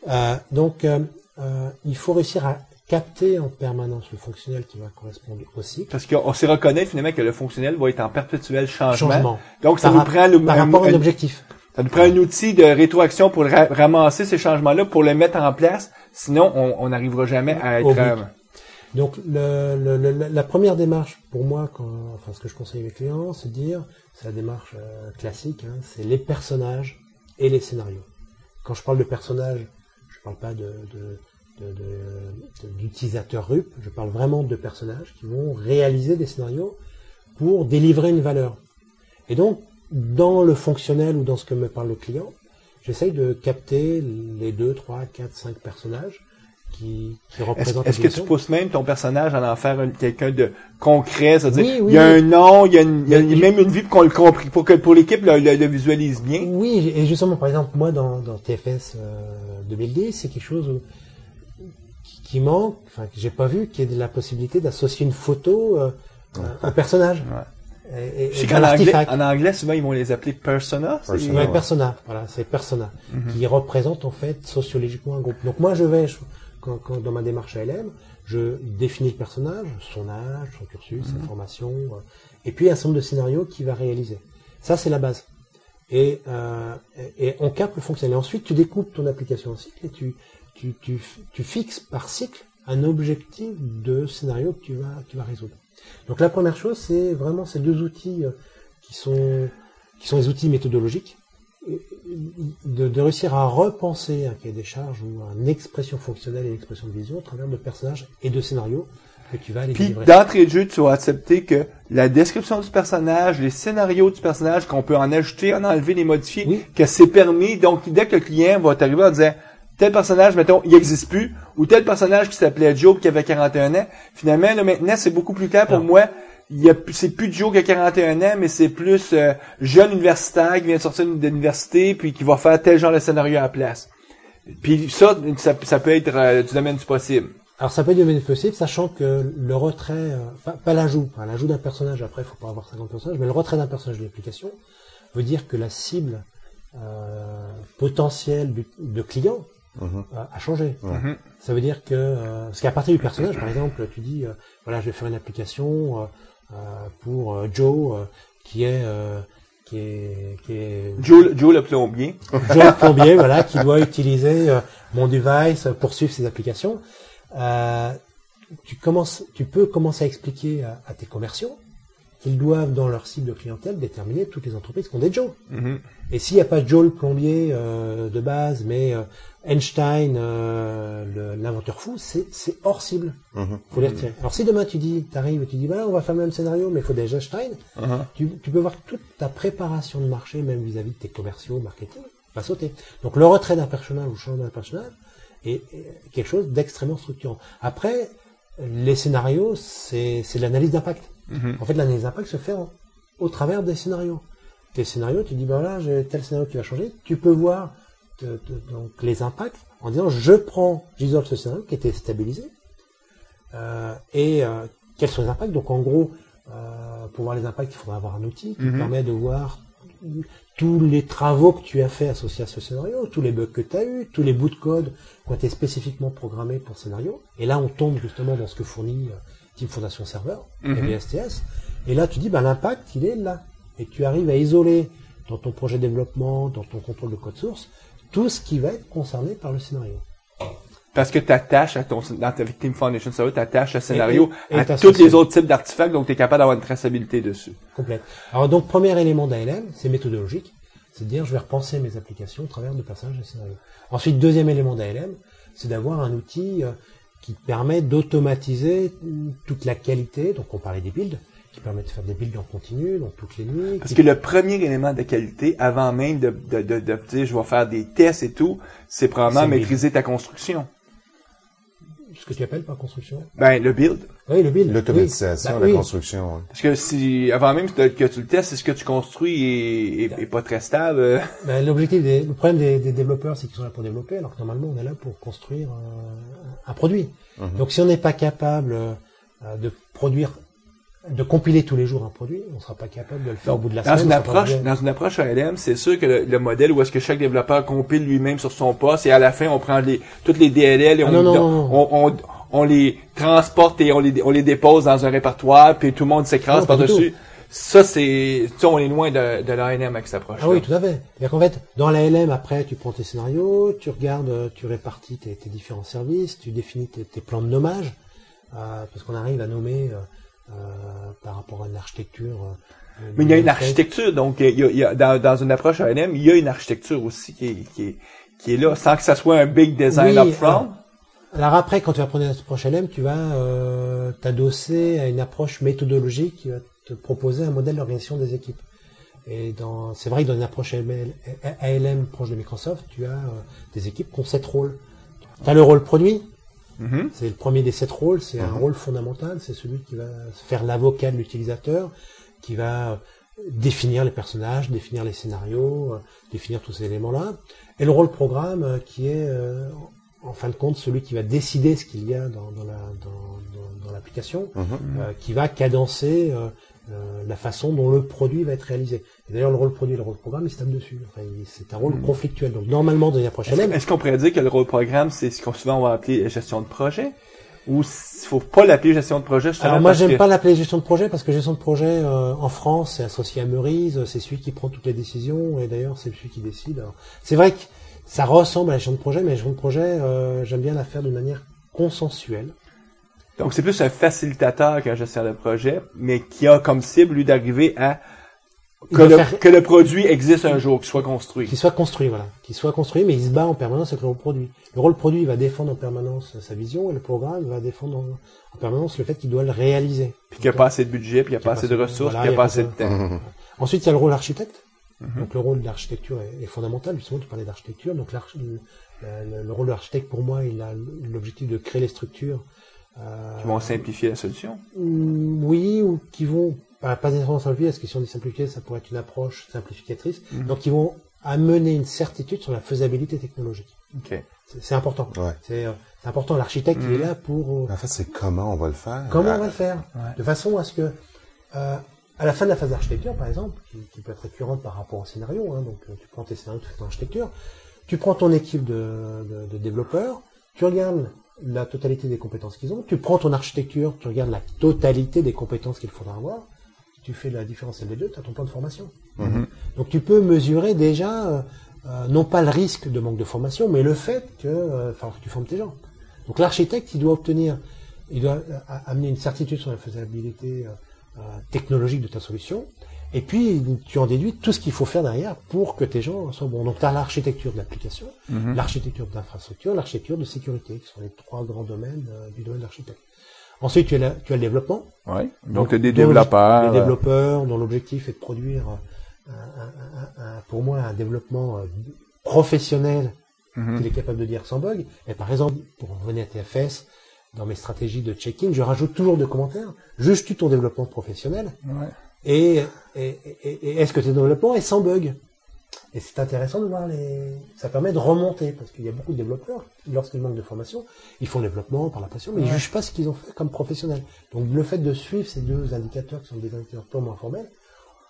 Il faut réussir à capter en permanence le fonctionnel qui va correspondre au cycle. Parce qu'on s'y reconnaît finalement que le fonctionnel va être en perpétuel changement. Donc ça nous prend par rapport à un objectif. Ça nous prend un outil de rétroaction pour ramasser ces changements-là, pour les mettre en place. Sinon, on n'arrivera jamais à être... Donc, la première démarche, pour moi, ce que je conseille à mes clients, c'est de dire, c'est la démarche classique, c'est les personnages et les scénarios. Quand je parle de personnages, je parle pas d'utilisateurs RUP, je parle vraiment de personnages qui vont réaliser des scénarios pour délivrer une valeur. Et donc, dans le fonctionnel ou dans ce que me parle le client, j'essaye de capter les 2, 3, 4, 5 personnages qui représentent... Est-ce que tu pousses même ton personnage à en faire quelqu'un de concret, c'est-à-dire il y a un nom, il y a même une vie pour qu'on le comprenne, pour l'équipe le visualise bien? Oui, et justement, par exemple, moi, dans TFS 2010, c'est quelque chose qui manque, que j'ai pas vu, qui est de la possibilité d'associer une photo au personnage. Je sais qu'en anglais, souvent, ils vont les appeler persona. Persona, voilà, c'est persona, qui représente en fait sociologiquement un groupe. Donc moi, quand dans ma démarche ALM, je définis le personnage, son âge, son cursus, sa formation, et puis un certain nombre de scénarios qu'il va réaliser. Ça, c'est la base. Et on capte le fonctionnel. Et ensuite, tu découpes ton application en cycle et tu fixes par cycle un objectif de scénario que tu vas résoudre. Donc la première chose, c'est vraiment ces deux outils qui sont les outils méthodologiques, de réussir à repenser un cahier des charges ou une expression fonctionnelle et une expression de vision au travers de personnages et de scénarios que tu vas aller délivrer. Puis d'entrée de jeu, tu vas accepter que la description du personnage, les scénarios du personnage, qu'on peut en ajouter, en enlever, les modifier, que c'est permis. Donc dès que le client va t'arriver en disant tel personnage, mettons, il n'existe plus, ou tel personnage qui s'appelait Joe qui avait 41 ans, finalement, là, maintenant, c'est beaucoup plus clair pour moi. C'est plus Joe qui a 41 ans, mais c'est plus jeune universitaire qui vient de sortir de l'université, puis qui va faire tel genre de scénario à la place. Puis ça peut être du domaine du possible. Alors ça peut être du domaine du possible, sachant que le retrait, pas l'ajout d'un personnage, après il faut pas avoir 50 personnages, mais le retrait d'un personnage de l'application veut dire que la cible potentielle de client a changé. Ça veut dire que parce qu'à partir du personnage, par exemple, tu dis voilà, je vais faire une application pour Joe qui est Joe le plombier. Joe le plombier, voilà, qui doit utiliser mon device pour suivre ses applications. Tu peux commencer à expliquer à tes commerciaux qu'ils doivent, dans leur cible de clientèle, déterminer toutes les entreprises qui ont des Joe. Et s'il n'y a pas Joe le plombier de base, mais Einstein, l'inventeur fou, c'est hors cible. Faut les retirer. Alors si demain t'arrives et tu dis, on va faire le même scénario, mais il faut déjà Einstein, tu peux voir toute ta préparation de marché, même vis-à-vis de tes commerciaux, marketing, va sauter. Donc le retrait d'un personnage ou le changement d'un personnage est quelque chose d'extrêmement structurant. Après, les scénarios, c'est l'analyse d'impact. En fait, l'analyse d'impact se fait au travers des scénarios. Tes scénarios, tu dis, voilà, j'ai tel scénario qui va changer. Tu peux voir donc les impacts en disant, j'isole ce scénario qui était stabilisé. Quels sont les impacts? Donc, en gros, pour voir les impacts, il faudra avoir un outil qui permet de voir tous les travaux que tu as fait associés à ce scénario, tous les bugs que tu as eu, tous les bouts de code qui ont été spécifiquement programmés pour ce scénario. Et là, on tombe justement dans ce que fournit Type Fondation Serveur, et STS. Et là, tu dis, l'impact, il est là. Et tu arrives à isoler dans ton projet de développement, dans ton contrôle de code source, tout ce qui va être concerné par le scénario. Parce que tu attaches avec Team Foundation Server, tu attaches le scénario à tous les autres types d'artefacts, donc tu es capable d'avoir une traçabilité dessus. Complète. Alors donc, premier élément d'ALM, c'est méthodologique. C'est de dire, je vais repenser mes applications au travers de passages de scénarios. Ensuite, deuxième élément d'ALM, c'est d'avoir un outil qui permet d'automatiser toute la qualité, donc on parlait des builds, qui permet de faire des builds en continu, donc toutes les nuits. Parce que le premier élément de qualité, avant même de dire je vais faire des tests et tout, c'est probablement C'est le maîtriser ta construction. Ce que tu appelles par construction? Ben, le build. Oui, le build. L'automatisation, Oui. la Oui. construction. Parce que si, avant même que tu le testes, c'est ce que tu construis est pas très stable. Ben, le problème des développeurs, c'est qu'ils sont là pour développer, alors que normalement, on est là pour construire un produit. Donc, si on n'est pas capable de produire, de compiler tous les jours un produit, on sera pas capable de le faire au bout de la Dans semaine. une approche ALM, c'est sûr que le modèle où est-ce que chaque développeur compile lui-même sur son poste et à la fin, on prend toutes les DLL et on les transporte et on les dépose dans un répertoire puis tout le monde s'écrase Non, pas du par-dessus. Ça, on est loin de l'ALM avec cette approche. Ah oui, tout à fait. C'est-à-dire qu'en fait, dans la LM, après, tu prends tes scénarios, tu regardes, tu répartis tes différents services, tu définis tes plans de nommage, parce qu'on arrive à nommer par rapport à une architecture. Mais il y a une architecture, donc il y a dans une approche ALM, il y a une architecture aussi qui est là, sans que ça soit un big design Oui, upfront. Alors après, quand tu vas prendre une approche LM, tu vas t'adosser à une approche méthodologique qui va te proposer un modèle d'organisation des équipes. Et c'est vrai que dans une approche ALM proche de Microsoft, tu as des équipes qui ont 7 rôles. Tu as le rôle produit. C'est le premier des 7 rôles, c'est un rôle fondamental, c'est celui qui va faire l'avocat de l'utilisateur, qui va définir les personnages, définir les scénarios, définir tous ces éléments-là. Et le rôle programme qui est en fin de compte celui qui va décider ce qu'il y a dans l'application, qui va cadencer la façon dont le produit va être réalisé. Et d'ailleurs, le rôle produit et le rôle programme, ils se tapent dessus. Enfin, c'est un rôle conflictuel. Donc, normalement, dans une approche LM... Est-ce qu'on pourrait dire que le rôle programme, c'est ce qu'on souvent va appeler gestion de projet? Ou il faut pas l'appeler gestion de projet? Alors moi, j'aime pas l'appeler gestion de projet parce que gestion de projet, en France, c'est associé à Meurize, c'est celui qui prend toutes les décisions et d'ailleurs, c'est celui qui décide. Alors, c'est vrai que ça ressemble à la gestion de projet, mais la gestion de projet, j'aime bien la faire d'une manière consensuelle. Donc, c'est plus un facilitateur qu'un gestionnaire de projet, mais qui a comme cible, lui, d'arriver à que le produit existe un jour, qu'il soit construit. Qu'il soit construit, voilà. Qu'il soit construit, mais il se bat en permanence avec le rôle produit. Le rôle produit va défendre en permanence sa vision et le programme va défendre en permanence le fait qu'il doit le réaliser. Puis qu'il n'y a pas assez de budget, puis il n'y a pas assez de ressources, puis il n'y a pas assez de temps. Ensuite, il y a le rôle architecte. Donc, le rôle de l'architecture est fondamental. Justement, tu parlais d'architecture. Donc, le rôle de l'architecte, pour moi, il a l'objectif de créer les structures qui vont simplifier la solution. Oui, ou qui vont pas nécessairement simplifier, parce que si on dit simplifier, ça pourrait être une approche simplificatrice. Donc, ils vont amener une certitude sur la faisabilité technologique. Okay. C'est important. Ouais. C'est important. L'architecte, il est là pour... En fait, c'est comment on va le faire. Comment on va le faire. De façon à ce que, à la fin de la phase d'architecture, par exemple, qui peut être récurrente par rapport au scénario, donc tu prends tes scénarios, tu fais ton architecture, tu prends ton équipe de développeurs, tu regardes la totalité des compétences qu'ils ont, tu prends ton architecture, tu regardes la totalité des compétences qu'il faudra avoir, tu fais la différence entre les deux, tu as ton plan de formation. Donc tu peux mesurer déjà, non pas le risque de manque de formation, mais le fait que tu formes tes gens. Donc l'architecte, il doit amener une certitude sur la faisabilité technologique de ta solution, et puis tu en déduis tout ce qu'il faut faire derrière pour que tes gens soient bons. Donc tu as l'architecture de l'application, l'architecture d'infrastructure, l'architecture de sécurité, qui sont les 3 grands domaines du domaine de l'architecte. Ensuite, tu as le développement. Ouais. Donc tu as des développeurs. Des développeurs dont l'objectif est de produire, pour moi, un développement professionnel qu'il est capable de dire sans bug. Et par exemple, pour revenir à TFS, dans mes stratégies de check-in, je rajoute toujours 2 commentaires. Juges-tu ton développement professionnel? Ouais. Et est-ce que tes développements est sans bug? Et c'est intéressant de voir ça permet de remonter, parce qu'il y a beaucoup de développeurs, lorsqu'ils manquent de formation, ils font le développement par la passion, mais ils jugent pas ce qu'ils ont fait comme professionnels. Donc le fait de suivre ces 2 indicateurs qui sont des indicateurs purement informels,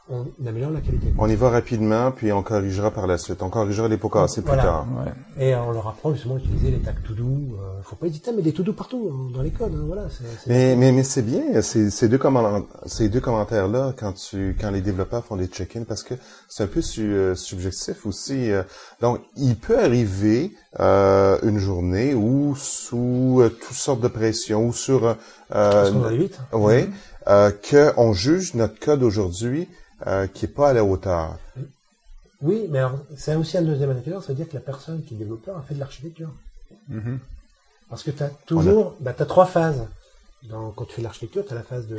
on améliore la qualité. On y va rapidement, puis on corrigera par la suite. On corrigera les pots cassés plus tard. Ouais. Et on leur apprend justement à utiliser les tags to-do. Faut pas hésiter à mettre des to-do partout dans les codes. Voilà. Mais c'est bien ces deux commentaires-là quand les développeurs font des check-ins, parce que c'est un peu subjectif aussi. Donc il peut arriver une journée où sous toutes sortes de pression ou sur qu'on juge notre code aujourd'hui qui est pas à la hauteur. Oui, mais alors, c'est aussi un deuxième indicateur, ça veut dire que la personne qui est développeur a fait de l'architecture. Parce que tu as toujours, t'as 3 phases. Quand tu fais de l'architecture, tu as la phase de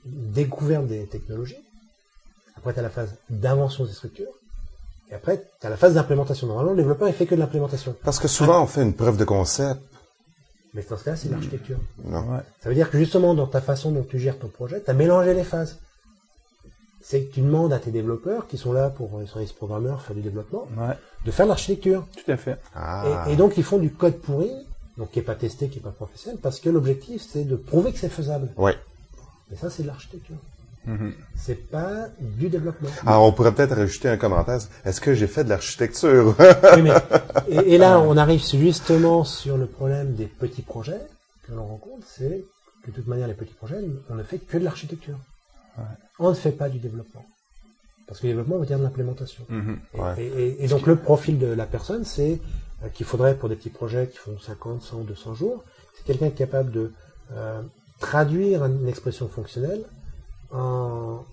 découverte des technologies. Après, tu as la phase d'invention des structures. Et après, tu as la phase d'implémentation. Normalement, le développeur, il fait que de l'implémentation. Parce que souvent, on fait une preuve de concept. Mais dans ce cas-là, c'est l'architecture. Non. Ça veut dire que justement, dans ta façon dont tu gères ton projet, tu as mélangé les phases. C'est que tu demandes à tes développeurs, qui sont là pour, ils sont les programmeurs, faire du développement, de faire de l'architecture. Tout à fait. Ah. Et donc, ils font du code pourri, donc qui est pas testé, qui est pas professionnel, parce que l'objectif, c'est de prouver que c'est faisable. Ouais. Et ça, c'est de l'architecture. C'est pas du développement. Alors, on pourrait peut-être rajouter un commentaire. Est-ce que j'ai fait de l'architecture? Oui, mais, et là, on arrive justement sur le problème des petits projets que l'on rencontre, c'est que de toute manière, les petits projets, on ne fait que de l'architecture. On ne fait pas du développement. Parce que le développement veut dire de l'implémentation. Et donc, le profil de la personne, c'est qu'il faudrait, pour des petits projets qui font 50, 100, 200 jours, c'est quelqu'un qui est capable de traduire une expression fonctionnelle en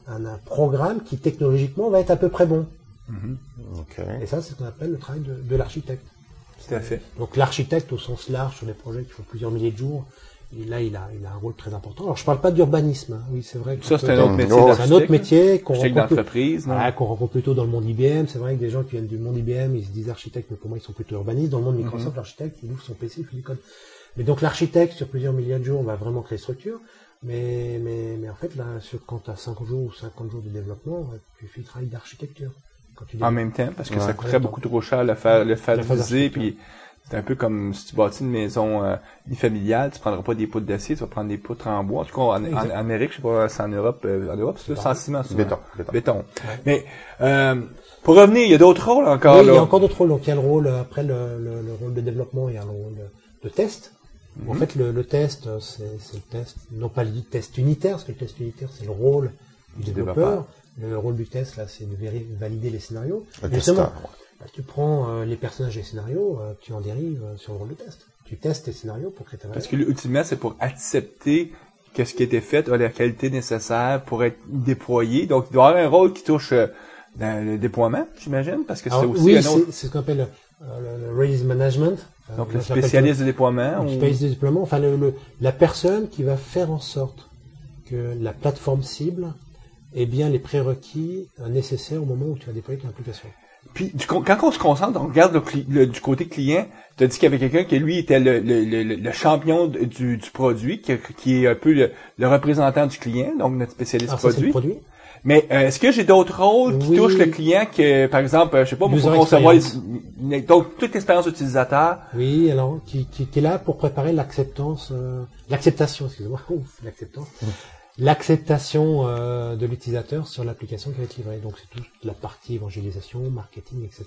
un programme qui, technologiquement, va être à peu près bon. OK. Et ça, c'est ce qu'on appelle le travail de l'architecte. Tout à fait. Donc l'architecte au sens large sur des projets qui font plusieurs milliers de jours, et là il a un rôle très important. Alors je parle pas d'urbanisme, hein. Oui c'est vrai que Ça, c'est un autre métier c'est un d'architecte. autre métier qu'on Architecte rencontre, d'entreprise, non? qu'on rencontre plutôt dans le monde IBM. C'est vrai que des gens qui viennent du monde IBM, ils se disent architectes, mais pour moi ils sont plutôt urbanistes. Dans le monde Microsoft, l'architecte il ouvre son PC, il fait du code. Mais donc l'architecte sur plusieurs milliers de jours va vraiment créer structure. Mais en fait là, quand tu as 50 jours ou 50 jours de développement, tu fais le travail d'architecture. Quand tu En même temps, parce que ça coûterait en même beaucoup trop cher le faire phase diviser, d'architecture. puis c'est un peu comme si tu bâtis une maison unifamiliale, tu prendras pas des poutres d'acier, tu vas prendre des poutres en bois. En tout cas, en Amérique, je sais pas, c'est en Europe, c'est ça, sans ciment, souvent. Béton. Mais, pour revenir, il y a d'autres rôles encore, oui, là. il y a encore d'autres rôles. Donc il y a le rôle, après le rôle de développement, il y a le rôle de test. En fait, le test, c'est le test, non pas le test unitaire, parce que le test unitaire, c'est le rôle du développeur. Le rôle du test, là, c'est de valider les scénarios. Justement, tu prends les personnages des scénarios, tu en dérives sur le rôle de test. Tu testes tes scénarios pour créer ta valeur. Parce que ultimement, c'est pour accepter que ce qui a été fait a la qualité nécessaire pour être déployé. Donc, il doit y avoir un rôle qui touche dans le déploiement, j'imagine, parce que c'est aussi oui, un autre... c'est ce qu'on appelle le release management. Donc, le spécialiste de déploiement. Le spécialiste de déploiement, enfin, la personne qui va faire en sorte que la plateforme cible ait bien les prérequis nécessaires au moment où tu vas déployer ton application. Puis, quand on se concentre, on regarde du côté client, tu as dit qu'il y avait quelqu'un qui, lui, était le champion du produit, qui est un peu le représentant du client, donc notre spécialiste Alors, ça, c'est le produit. produit. Mais est-ce que j'ai d'autres rôles qui Oui. touchent le client que, par exemple, je sais pas, pour User concevoir experience. donc toute l'expérience utilisateur? Oui, alors qui est là pour préparer l'acceptation, excusez-moi, l'acceptation de l'utilisateur sur l'application qui va être livrée. Donc c'est toute la partie évangélisation, marketing, etc.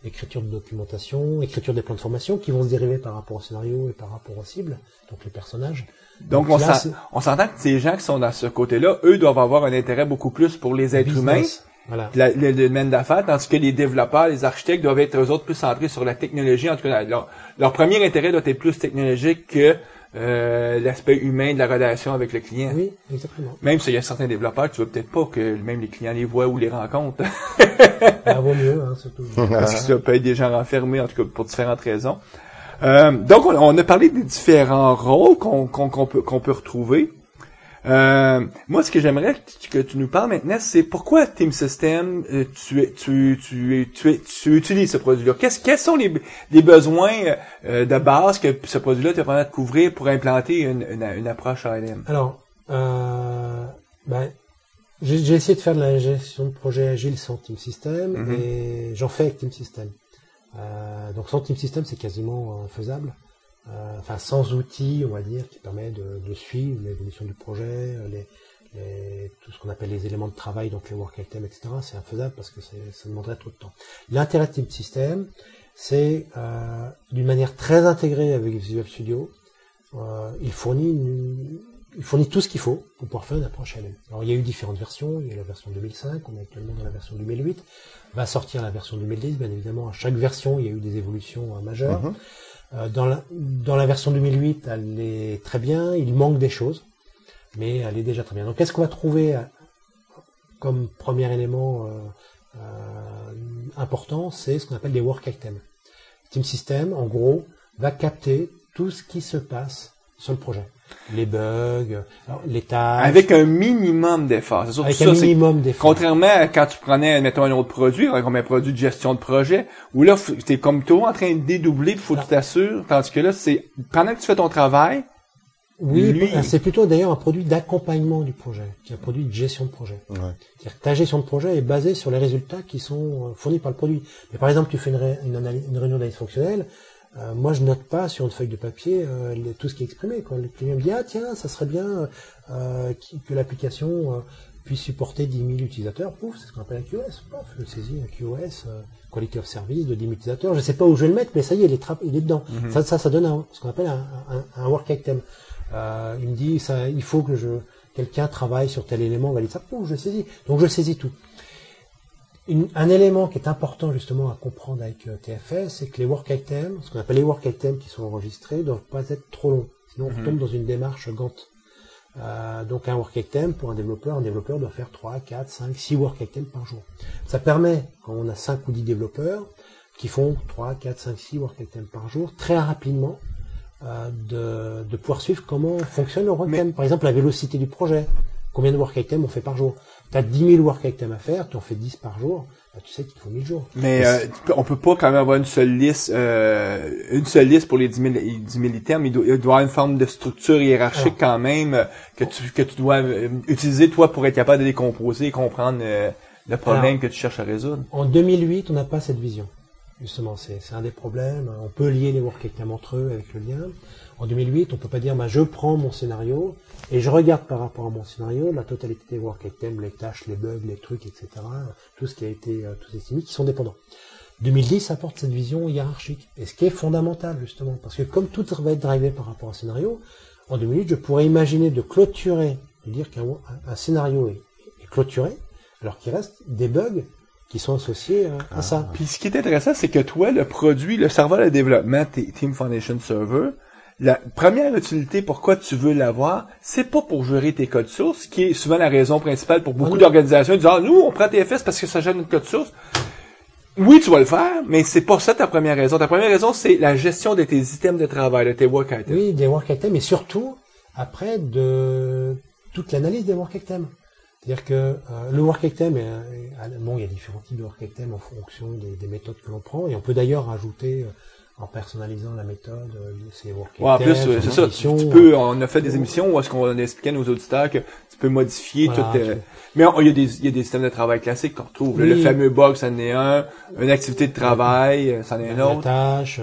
Écriture de documentation, écriture des plans de formation qui vont se dériver par rapport au scénario et par rapport aux cibles, donc les personnages. Donc là, on s'entend que ces gens qui sont dans ce côté-là, eux doivent avoir un intérêt beaucoup plus pour les êtres humains, voilà. le domaine d'affaires, tandis que les développeurs, les architectes doivent être eux autres plus centrés sur la technologie. En tout cas, leur premier intérêt doit être plus technologique que l'aspect humain de la relation avec le client. Oui, exactement. Même s'il y a certains développeurs, tu veux peut-être pas que même les clients les voient ou les rencontrent. Ça vaut mieux, hein, surtout. Parce que ça peut être des gens renfermés, en tout cas, pour différentes raisons. Donc, on a parlé des différents rôles qu'on peut retrouver. Moi, ce que j'aimerais que tu nous parles maintenant, c'est pourquoi Team System, tu utilises ce produit-là. Quels sont les besoins de base que ce produit-là te permet de couvrir pour implanter une approche ALM? Alors, j'ai essayé de faire de la gestion de projet agile sans Team System et j'en fais avec Team System. Donc sans Team System, c'est quasiment infaisable. Enfin, sans outils, on va dire, qui permet de suivre l'évolution du projet, tout ce qu'on appelle les éléments de travail, donc les work items, etc. C'est infaisable parce que ça demanderait trop de temps. L'intérêt de Team System, c'est d'une manière très intégrée avec Visual Studio, il fournit tout ce qu'il faut pour pouvoir faire une approche ALM. Alors il y a eu différentes versions, il y a la version 2005, on est actuellement dans la version 2008, va sortir la version 2010, bien évidemment à chaque version il y a eu des évolutions majeures. Dans la version 2008, elle est très bien, il manque des choses, mais elle est déjà très bien. Donc qu'est-ce qu'on va trouver comme premier élément important, c'est ce qu'on appelle des work items. Team System, en gros, va capter tout ce qui se passe sur le projet. les bugs, les tâches. Avec un minimum d'efforts. C'est surtout Avec ça. un minimum d'efforts. Contrairement à quand tu prenais, mettons, un autre produit, comme un produit de gestion de projet, où là, t'es comme toujours en train de dédoubler, il faut que tu t'assures. Tandis que là, c'est pendant que tu fais ton travail. Oui, lui, c'est plutôt d'ailleurs un produit d'accompagnement du projet, qui est un produit de gestion de projet. Ouais. C'est-à-dire que ta gestion de projet est basée sur les résultats qui sont fournis par le produit. Mais par exemple, tu fais une réunion d'analyse fonctionnelle, moi je note pas sur une feuille de papier tout ce qui est exprimé. Quoi. Le client me dit, ah tiens, ça serait bien que l'application puisse supporter 10 000 utilisateurs. Pouf, c'est ce qu'on appelle un QoS. Pouf, je saisis un QoS, Quality of Service de 10 000 utilisateurs. Je sais pas où je vais le mettre, mais ça y est, il est dedans. Ça donne ce qu'on appelle un work item. Il me dit, il faut que quelqu'un travaille sur tel élément, valide ça. Pouf, je saisis. Donc je saisis tout. Un élément qui est important justement à comprendre avec TFS, c'est que les work items, ce qu'on appelle les work items qui sont enregistrés, doivent pas être trop longs. Sinon, on tombe dans une démarche Gantt. Donc un work item pour un développeur doit faire 3, 4, 5, 6 work items par jour. Ça permet, quand on a 5 ou 10 développeurs qui font 3, 4, 5, 6 work items par jour, très rapidement de pouvoir suivre comment fonctionne le work item. Par exemple, la vélocité du projet. Combien de work items on fait par jour? Tu as 10 000 work items à faire, tu en fais 10 par jour, tu sais qu'il faut 1000 jours. Mais on peut pas quand même avoir une seule liste pour les 10 000 items. Il doit y avoir une forme de structure hiérarchique quand même que tu dois utiliser toi pour être capable de décomposer et comprendre le problème que tu cherches à résoudre. En 2008, on n'a pas cette vision. Justement, c'est un des problèmes. On peut lier les work items entre eux avec le lien. En 2008, on peut pas dire, je prends mon scénario et je regarde par rapport à mon scénario la totalité des work items, les tâches, les bugs, les trucs, etc. Tout ce qui a été, tous ces estimés qui sont dépendants. 2010 apporte cette vision hiérarchique. Et ce qui est fondamental, justement, parce que comme tout va être drivé par rapport à un scénario, en 2008, je pourrais imaginer de clôturer, de dire qu'un scénario est clôturé, alors qu'il reste des bugs qui sont associés à ça. Puis ce qui est intéressant, c'est que toi, le produit, le serveur de développement, Team Foundation Server, la première utilité, pourquoi tu veux l'avoir, c'est pas pour gérer tes codes sources, qui est souvent la raison principale pour beaucoup d'organisations. Ils disent, nous, on prend TFS parce que ça gère notre code source. Oui, tu vas le faire, mais c'est pas ça ta première raison. Ta première raison, c'est la gestion de tes items de travail, de tes work items. Oui, des work items, et surtout, après, de toute l'analyse des work items. C'est-à-dire que le work item, il y a différents types de work items en fonction des méthodes que l'on prend, et on peut d'ailleurs rajouter, en personnalisant la méthode, ces work items. En plus, c'est ça. On a fait des émissions où est-ce qu'on expliquait à nos auditeurs que tu peux modifier tout. Mais il y a des systèmes de travail classiques qu'on retrouve. Oui. Le fameux bug, ça en est un. Une activité de travail, ça en est un autre. La tâche,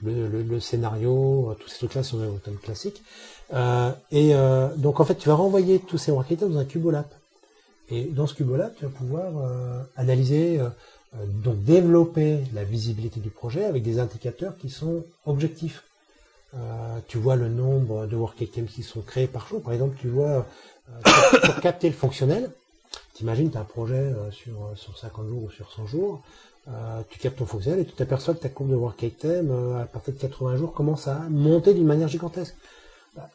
le scénario, tous ces trucs-là sont des thèmes classiques. Donc en fait, tu vas renvoyer tous ces work items dans un Cubolab. Et dans ce Cubolab, tu vas pouvoir analyser, donc développer la visibilité du projet avec des indicateurs qui sont objectifs. Tu vois le nombre de work items qui sont créés par jour. Par exemple, tu vois pour capter le fonctionnel. T'imagines, tu as un projet sur 50 jours ou sur 100 jours. Tu captes ton fonctionnel et tu t'aperçois que ta courbe de work item, à partir de 80 jours, commence à monter d'une manière gigantesque.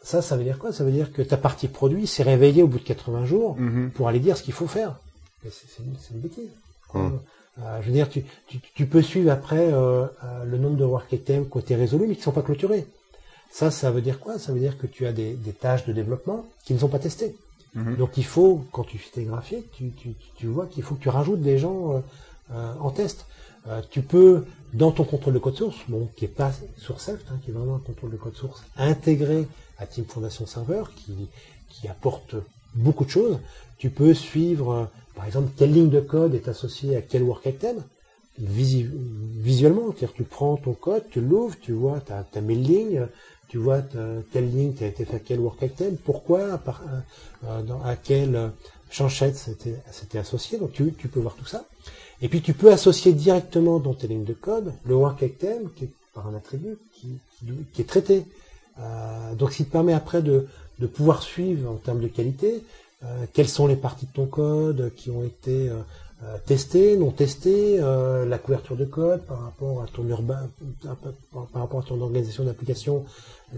Ça veut dire quoi? Ça veut dire que ta partie produit s'est réveillée au bout de 80 jours pour aller dire ce qu'il faut faire. C'est une bêtise. Je veux dire, tu peux suivre après le nombre de work items qui ont été résolus mais qui ne sont pas clôturés. Ça veut dire quoi? Ça veut dire que tu as des tâches de développement qui ne sont pas testées. Donc il faut, quand tu fais tes graphiques, tu vois qu'il faut que tu rajoutes des gens en test. Tu peux, dans ton contrôle de code source, qui est pas Sourceeft, qui est vraiment un contrôle de code source intégré à Team Foundation Server, qui apporte beaucoup de choses, tu peux suivre, par exemple, quelle ligne de code est associée à quel work item, visuellement. C'est-à-dire tu prends ton code, tu l'ouvres, tu vois, t'as 1000 lignes, tu vois telle ligne qui a été faite à quel work item, pourquoi, à quelle chanchette c'était associé, donc tu peux voir tout ça. Et puis tu peux associer directement dans tes lignes de code le work item qui est par un attribut qui est traité. Donc ce qui te permet après de pouvoir suivre en termes de qualité quelles sont les parties de ton code qui ont été testées, non testées, la couverture de code par rapport à ton par rapport à ton organisation d'application,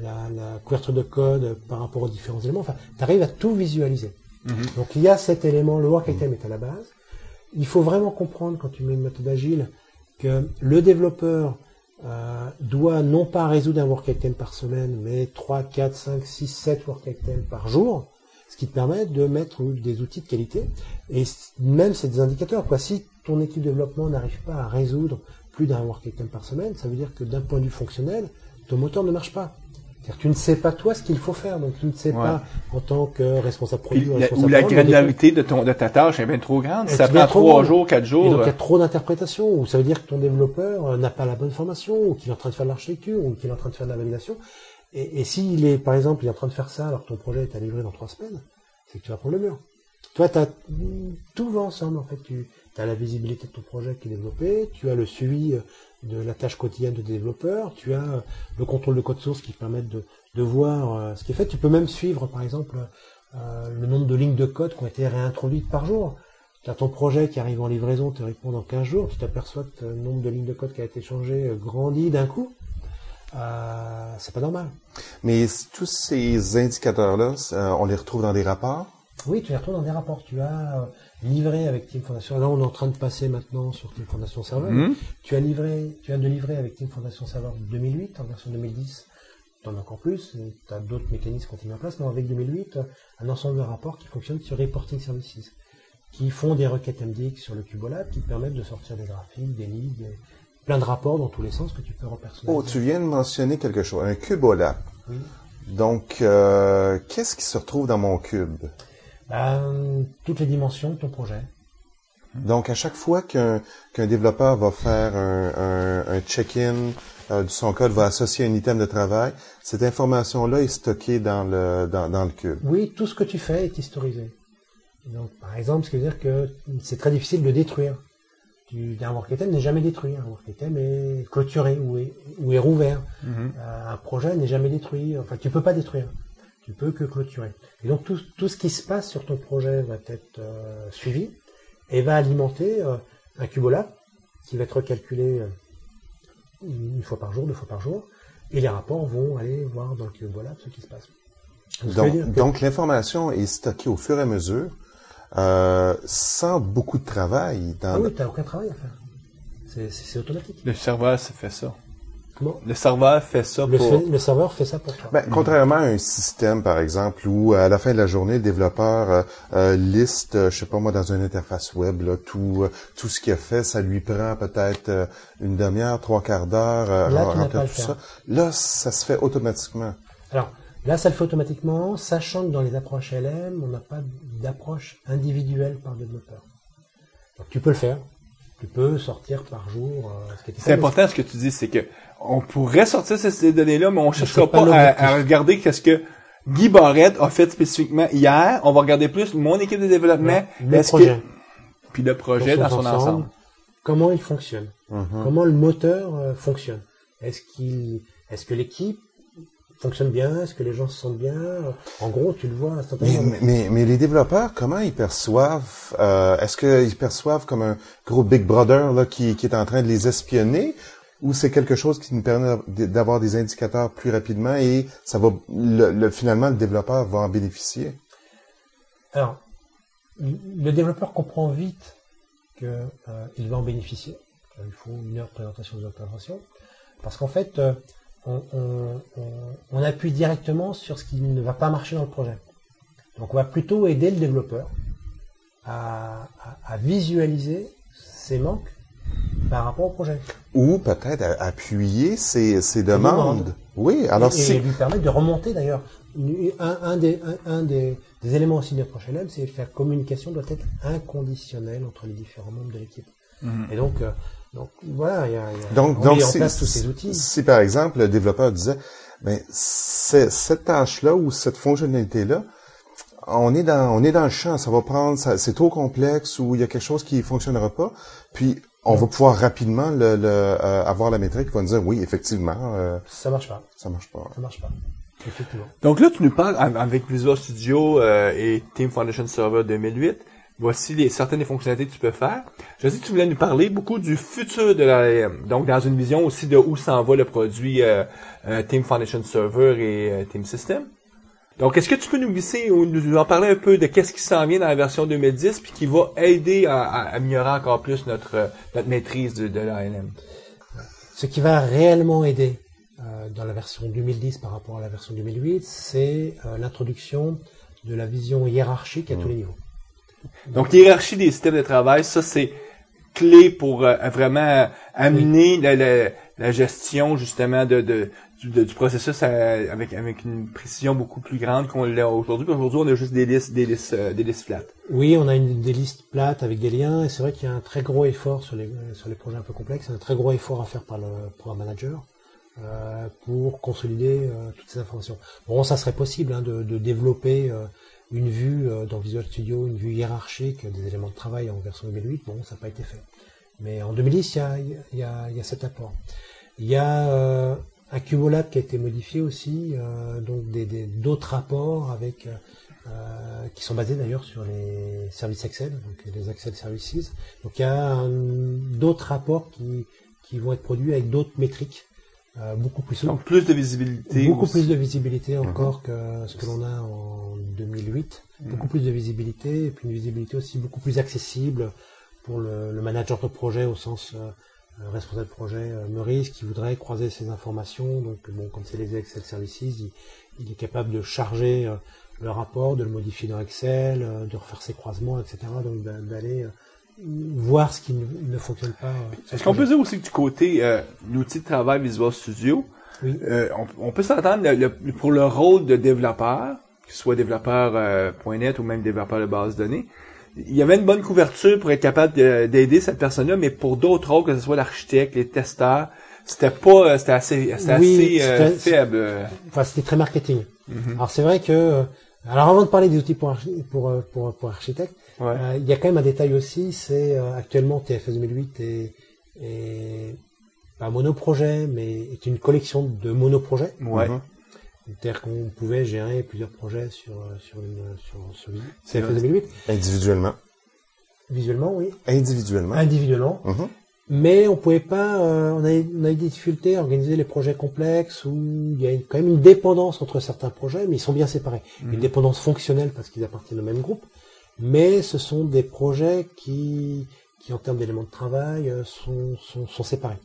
la couverture de code par rapport aux différents éléments. Enfin, tu arrives à tout visualiser. Donc il y a cet élément, le work item est à la base. Il faut vraiment comprendre quand tu mets une méthode agile que le développeur doit non pas résoudre un work item par semaine, mais 3, 4, 5, 6, 7 work items par jour, ce qui te permet de mettre des outils de qualité. Et même, c'est des indicateurs, quoi. Si ton équipe de développement n'arrive pas à résoudre plus d'un work item par semaine, ça veut dire que d'un point de vue fonctionnel, ton moteur ne marche pas. C'est-à-dire que tu ne sais pas toi ce qu'il faut faire, donc tu ne sais pas en tant que responsable produit ou la granularité de ta tâche est bien trop grande. Ça prend 3 jours, 4 jours. Et donc il y a trop d'interprétations, ou ça veut dire que ton développeur n'a pas la bonne formation, ou qu'il est en train de faire de l'architecture, ou qu'il est en train de faire de la validation. Et s'il est, par exemple, il est en train de faire ça alors que ton projet est à livrer dans 3 semaines, c'est que tu vas prendre le mur. Toi, tout va ensemble, en fait. Tu as la visibilité de ton projet qui est développé, tu as le suivi de la tâche quotidienne de développeur, tu as le contrôle de code source qui permet de voir ce qui est fait. Tu peux même suivre, par exemple, le nombre de lignes de code qui ont été réintroduites par jour. Tu as ton projet qui arrive en livraison théoriquement dans 15 jours, tu t'aperçois que le nombre de lignes de code qui a été changé grandit d'un coup. C'est pas normal. Mais tous ces indicateurs-là, on les retrouve dans des rapports? Oui, tu les retrouves dans des rapports. Tu as livré avec Team Foundation. Là, on est en train de passer maintenant sur Team Foundation Server. Tu viens de livrer avec Team Foundation Server 2008, en version 2010. Tu en as encore plus. Tu as d'autres mécanismes qui ont été mis en place. Mais avec 2008, un ensemble de rapports qui fonctionnent sur Reporting Services, qui font des requêtes MDX sur le Cubolab, qui permettent de sortir des graphiques, des leads, plein de rapports dans tous les sens que tu peux repersonnaliser. Oh, tu viens de mentionner quelque chose, un Cubolab. Oui. Donc, qu'est-ce qui se retrouve dans mon cube? Toutes les dimensions de ton projet. Donc, à chaque fois qu'un développeur va faire un check-in de son code, va associer un item de travail, cette information-là est stockée dans le cube. Oui, tout ce que tu fais est historisé. Donc, par exemple, ce qui veut dire que c'est très difficile de détruire. Un work item n'est jamais détruit. Un work item est clôturé ou est rouvert. Un projet n'est jamais détruit. Enfin, tu peux pas détruire. Tu peux que clôturer. Et donc, tout ce qui se passe sur ton projet va être suivi et va alimenter un Cubolab qui va être recalculé une fois par jour, 2 fois par jour. Et les rapports vont aller voir dans le Cubolab ce qui se passe. Donc l'information est stockée au fur et à mesure, sans beaucoup de travail. Oui, tu n'as aucun travail à faire. C'est automatique. Le serveur fait ça. Comment? Le serveur fait ça le serveur fait ça pour toi. Contrairement à un système, par exemple, où à la fin de la journée, le développeur liste, je sais pas moi, dans une interface web, là, tout ce qu'il a fait, ça lui prend peut-être une demi-heure, 3/4 d'heure, remplir tout ça. Là, ça se fait automatiquement. Alors, là, ça le fait automatiquement, sachant que dans les approches LM, on n'a pas d'approche individuelle par développeur. Donc, tu peux le faire. Tu peux sortir par jour ce qui était. C'est important ce que tu dis, c'est que on pourrait sortir ces données-là, mais on ne cherchera pas à regarder qu'est-ce que Guy Barrette a fait spécifiquement hier. On va regarder plus mon équipe de développement, puis le projet dans son ensemble. Comment il fonctionne, comment le moteur fonctionne. Est-ce que l'équipe fonctionne bien? Est-ce que les gens se sentent bien? En gros, tu le vois instantanément. Mais les développeurs, comment ils perçoivent? Est-ce qu'ils perçoivent comme un gros Big Brother là qui est en train de les espionner? Ou c'est quelque chose qui nous permet d'avoir des indicateurs plus rapidement et ça va finalement le développeur va en bénéficier? Alors, le développeur comprend vite qu'il va en bénéficier. Il faut 1 heure de présentation des opérations. Parce qu'en fait, on appuie directement sur ce qui ne va pas marcher dans le projet. Donc on va plutôt aider le développeur à visualiser ses manques par rapport au projet. Ou peut-être à appuyer ses demandes. Oui, alors et lui permettre de remonter d'ailleurs. Un des éléments aussi de l'approche LM, c'est que la communication doit être inconditionnelle entre les différents membres de l'équipe. Et donc voilà, on met en place tous ces outils. Si par exemple le développeur disait, cette tâche-là ou cette fonctionnalité-là, on est dans le champ, ça va prendre, c'est trop complexe ou il y a quelque chose qui fonctionnera pas, puis on va pouvoir rapidement avoir la métrique qui va nous dire oui, effectivement. Ça marche pas. Ça marche pas. Effectivement. Donc là, tu nous parles avec Visual Studio et Team Foundation Server 2008. Voici certaines des fonctionnalités que tu peux faire. Je sais que tu voulais nous parler beaucoup du futur de l'ALM. Donc, dans une vision aussi de où s'en va le produit Team Foundation Server et Team System. Donc, est-ce que tu peux nous glisser ou nous en parler un peu de qu'est-ce qui s'en vient dans la version 2010 puis qui va aider à améliorer encore plus notre maîtrise de l'ALM? Ce qui va réellement aider dans la version 2010 par rapport à la version 2008, c'est l'introduction de la vision hiérarchique à tous les niveaux. Donc, l'hiérarchie des systèmes de travail, ça, c'est clé pour vraiment amener la gestion, justement, du processus avec une précision beaucoup plus grande qu'on l'a aujourd'hui. Puis aujourd'hui, on a juste des listes plates. Oui, on a des listes plates avec des liens, et c'est vrai qu'il y a un très gros effort sur les projets un peu complexes, un très gros effort à faire par le programme manager pour consolider toutes ces informations. Bon, ça serait possible de développer une vue dans Visual Studio, une vue hiérarchique des éléments de travail en version 2008. Bon, ça n'a pas été fait. Mais en 2010, il y a cet apport. Il y a un Cubolab qui a été modifié aussi, donc d'autres rapports avec qui sont basés d'ailleurs sur les services Excel, donc les Excel Services. Donc il y a d'autres rapports qui vont être produits avec d'autres métriques. Beaucoup plus souples. Donc plus de visibilité. Beaucoup plus de visibilité encore que ce que l'on a en 2008. Beaucoup plus de visibilité, et puis une visibilité aussi beaucoup plus accessible pour le manager de projet au sens responsable de projet Meurice qui voudrait croiser ces informations. Donc bon, comme c'est les Excel Services, il est capable de charger le rapport, de le modifier dans Excel, de refaire ses croisements, etc. Donc d'aller voir ce qui ne fonctionne pas. Est-ce qu'on peut dire aussi que du côté l'outil de travail Visual Studio, oui. On peut s'entendre pour le rôle de développeur, que ce soit développeur .NET ou même développeur de base de données, il y avait une bonne couverture pour être capable d'aider cette personne-là, mais pour d'autres rôles, que ce soit l'architecte, les testeurs, c'était assez faible. Enfin, c'était très marketing. Alors c'est vrai que alors avant de parler des outils pour architectes, ouais. Il y a quand même un détail aussi, c'est actuellement TFS 2008 est pas monoprojet, mais est une collection de monoprojets. Ouais. C'est-à-dire qu'on pouvait gérer plusieurs projets sur TFS 2008. Individuellement. Visuellement, oui. Individuellement. Mais on pouvait pas, on a eu des difficultés à organiser les projets complexes où il y a quand même une dépendance entre certains projets, mais ils sont bien séparés. Une dépendance fonctionnelle parce qu'ils appartiennent au même groupe, mais ce sont des projets qui en termes d'éléments de travail, sont séparés.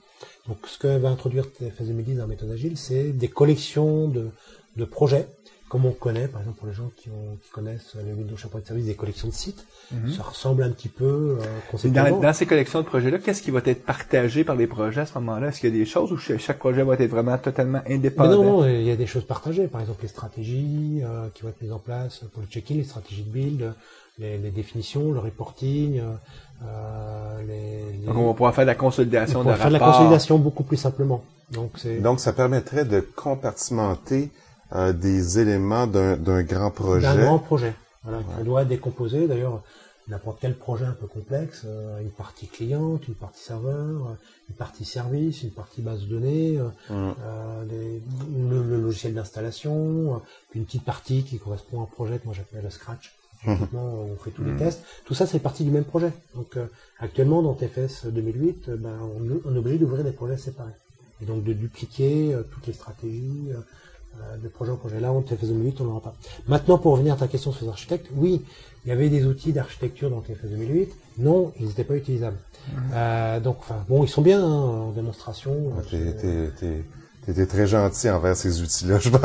Donc, ce que va introduire TFS 2010 dans la méthode agile, c'est des collections de projets, comme on connaît, par exemple, pour les gens qui connaissent le Windows SharePoint Service, des collections de sites. Ça ressemble un petit peu, conceptuellement. Dans ces collections de projets-là, qu'est-ce qui va être partagé par les projets à ce moment-là? Est-ce qu'il y a des choses où chaque projet va être vraiment totalement indépendant? Mais non, il y a des choses partagées. Par exemple, les stratégies, qui vont être mises en place pour le check-in, les stratégies de build, les définitions, le reporting, Donc, on va pouvoir faire de la consolidation de rapports. Faire de la consolidation beaucoup plus simplement. Donc, ça permettrait de compartimenter des éléments d'un grand projet. D'un grand projet. Voilà, on doit décomposer. D'ailleurs, n'importe quel projet un peu complexe, une partie cliente, une partie serveur, une partie service, une partie base de données, le logiciel d'installation, puis une petite partie qui correspond à un projet que moi j'appelle le Scratch. On fait tous les tests. Tout ça, c'est partie du même projet. Donc, actuellement, dans TFS 2008, on est obligé d'ouvrir des projets séparés. Et donc, de dupliquer toutes les stratégies de projet en projet. Là, en TFS 2008, on n'aura pas. Maintenant, pour revenir à ta question sur les architectes, oui, il y avait des outils d'architecture dans TFS 2008. Non, ils n'étaient pas utilisables. Donc, enfin, bon, ils sont bien en démonstration. T'étais très gentil envers ces outils-là, je pense.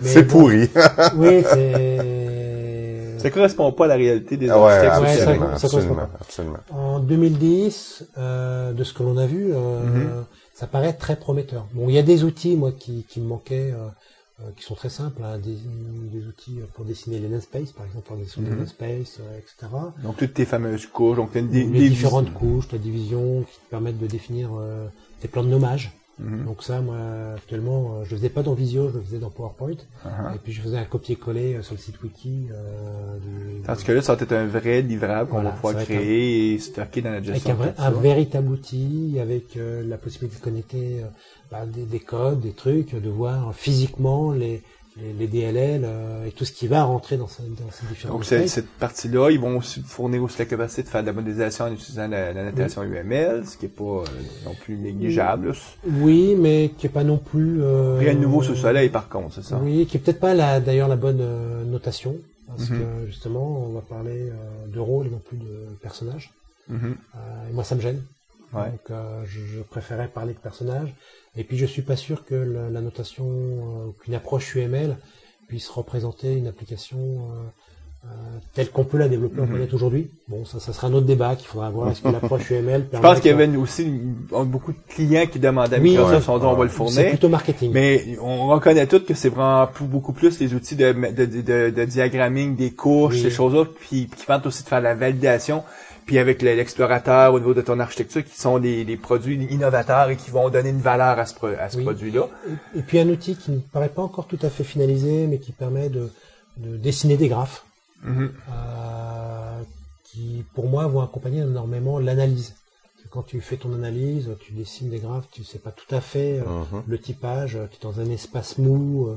C'est bon, pourri. Oui, ça correspond pas à la réalité des architectes. Absolument. En 2010, de ce que l'on a vu, ça paraît très prometteur. Bon, il y a des outils, moi, qui me manquaient, qui sont très simples, hein, des outils pour dessiner les namespaces, par exemple, pour dessiner les namespaces, etc. Donc, toutes tes fameuses couches, donc les différentes couches, la division, qui te permettent de définir tes plans de nommage. Donc ça, moi, actuellement, je le faisais pas dans Visio, je le faisais dans PowerPoint. Et puis je faisais un copier-coller sur le site wiki. Tandis que là, ça va être un vrai livrable qu'on va pouvoir créer et stocker dans la gestion. Avec un véritable outil, avec la possibilité de connecter des codes, des trucs, de voir physiquement les DLL et tout ce qui va rentrer dans ces différents. Donc cette partie-là, ils vont aussi fournir aussi la capacité de faire de la modélisation en utilisant la notation UML, ce qui est pas non plus négligeable. Oui, mais qui est pas non plus rien de nouveau sous le soleil par contre, c'est ça. Oui, qui est peut-être pas d'ailleurs la bonne notation, parce que justement on va parler de rôle et non plus de personnage. Et moi ça me gêne. Ouais. Donc, je préférais parler de personnages. Et puis, je suis pas sûr que la notation, qu'une approche UML puisse représenter une application telle qu'on peut la développer en .NET aujourd'hui. Bon, ça sera un autre débat qu'il faudra voir. Est-ce que l'approche UML Je permet... pense qu'il y avait aussi beaucoup de clients qui demandaient à Microsoft, on dit on va le C'est fournir. plutôt marketing. Mais on reconnaît tous que c'est vraiment beaucoup plus les outils de diagramming, des couches, Oui. ces choses-là, puis qui permettent aussi de faire la validation. Puis avec l'explorateur au niveau de ton architecture, qui sont des produits innovateurs et qui vont donner une valeur à ce Oui. produit-là. Et puis un outil qui ne paraît pas encore tout à fait finalisé, mais qui permet de dessiner des graphes, qui pour moi vont accompagner énormément l'analyse. Quand tu fais ton analyse, tu dessines des graphes, tu sais pas tout à fait le typage, tu es dans un espace mou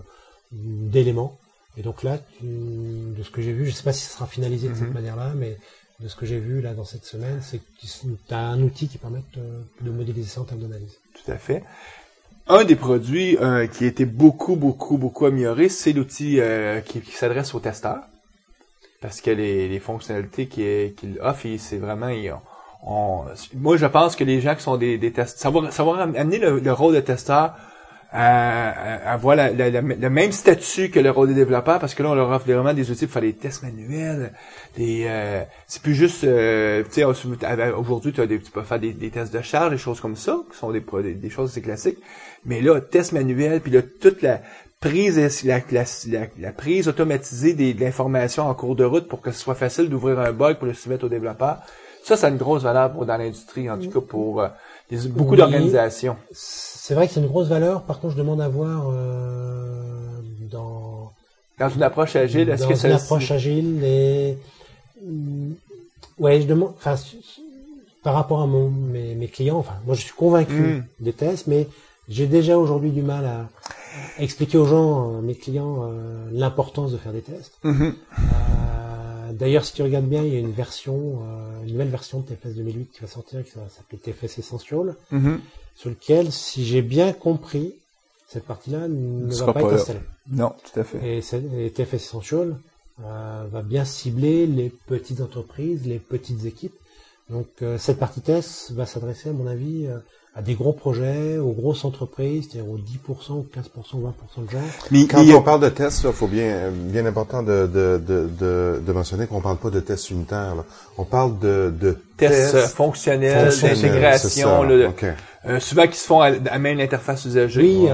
d'éléments. Et donc là, de ce que j'ai vu, je sais pas si ça sera finalisé de cette manière-là, mais de ce que j'ai vu là dans cette semaine, c'est que tu as un outil qui permet de modéliser ça en termes d'analyse. Tout à fait. Un des produits qui a été beaucoup amélioré, c'est l'outil qui s'adresse aux testeurs. Parce que les fonctionnalités qu'il offre, c'est vraiment... moi, je pense que les gens qui sont des testeurs... Ça va amener le rôle de testeur à avoir le même statut que le rôle des développeurs, parce que là, on leur offre vraiment des outils pour faire des tests manuels. C'est plus juste... tu sais, aujourd'hui, tu peux faire des tests de charge, des choses comme ça, qui sont des choses assez classiques. Mais là, test manuel, puis là, toute la prise automatisée de l'information en cours de route pour que ce soit facile d'ouvrir un bug pour le soumettre aux développeurs. Ça a une grosse valeur dans l'industrie, en tout cas pour beaucoup d'organisations. C'est vrai que c'est une grosse valeur. Par contre, je demande à voir dans une approche agile, est-ce que dans une approche agile, ouais, je demande, enfin, par rapport à mes clients, enfin, moi je suis convaincu des tests, mais j'ai déjà aujourd'hui du mal à expliquer aux gens, mes clients, l'importance de faire des tests. D'ailleurs, si tu regardes bien, il y a une nouvelle version de TFS 2008 qui va sortir, qui va s'appeler TFS Essential, sur lequel, si j'ai bien compris, cette partie-là ne va pas être installée. Non, tout à fait. Et TFS Essential va bien cibler les petites entreprises, les petites équipes. Donc, cette partie test va s'adresser, à mon avis, à des gros projets, aux grosses entreprises, c'est-à-dire aux 10%, ou 15%, ou 20% de gens. Mais quand on parle de tests, il faut bien important de mentionner qu'on parle pas de tests unitaires. Là. On parle de tests fonctionnels, d'intégration, là, okay. Souvent qui se font à même l'interface usagée. Oui.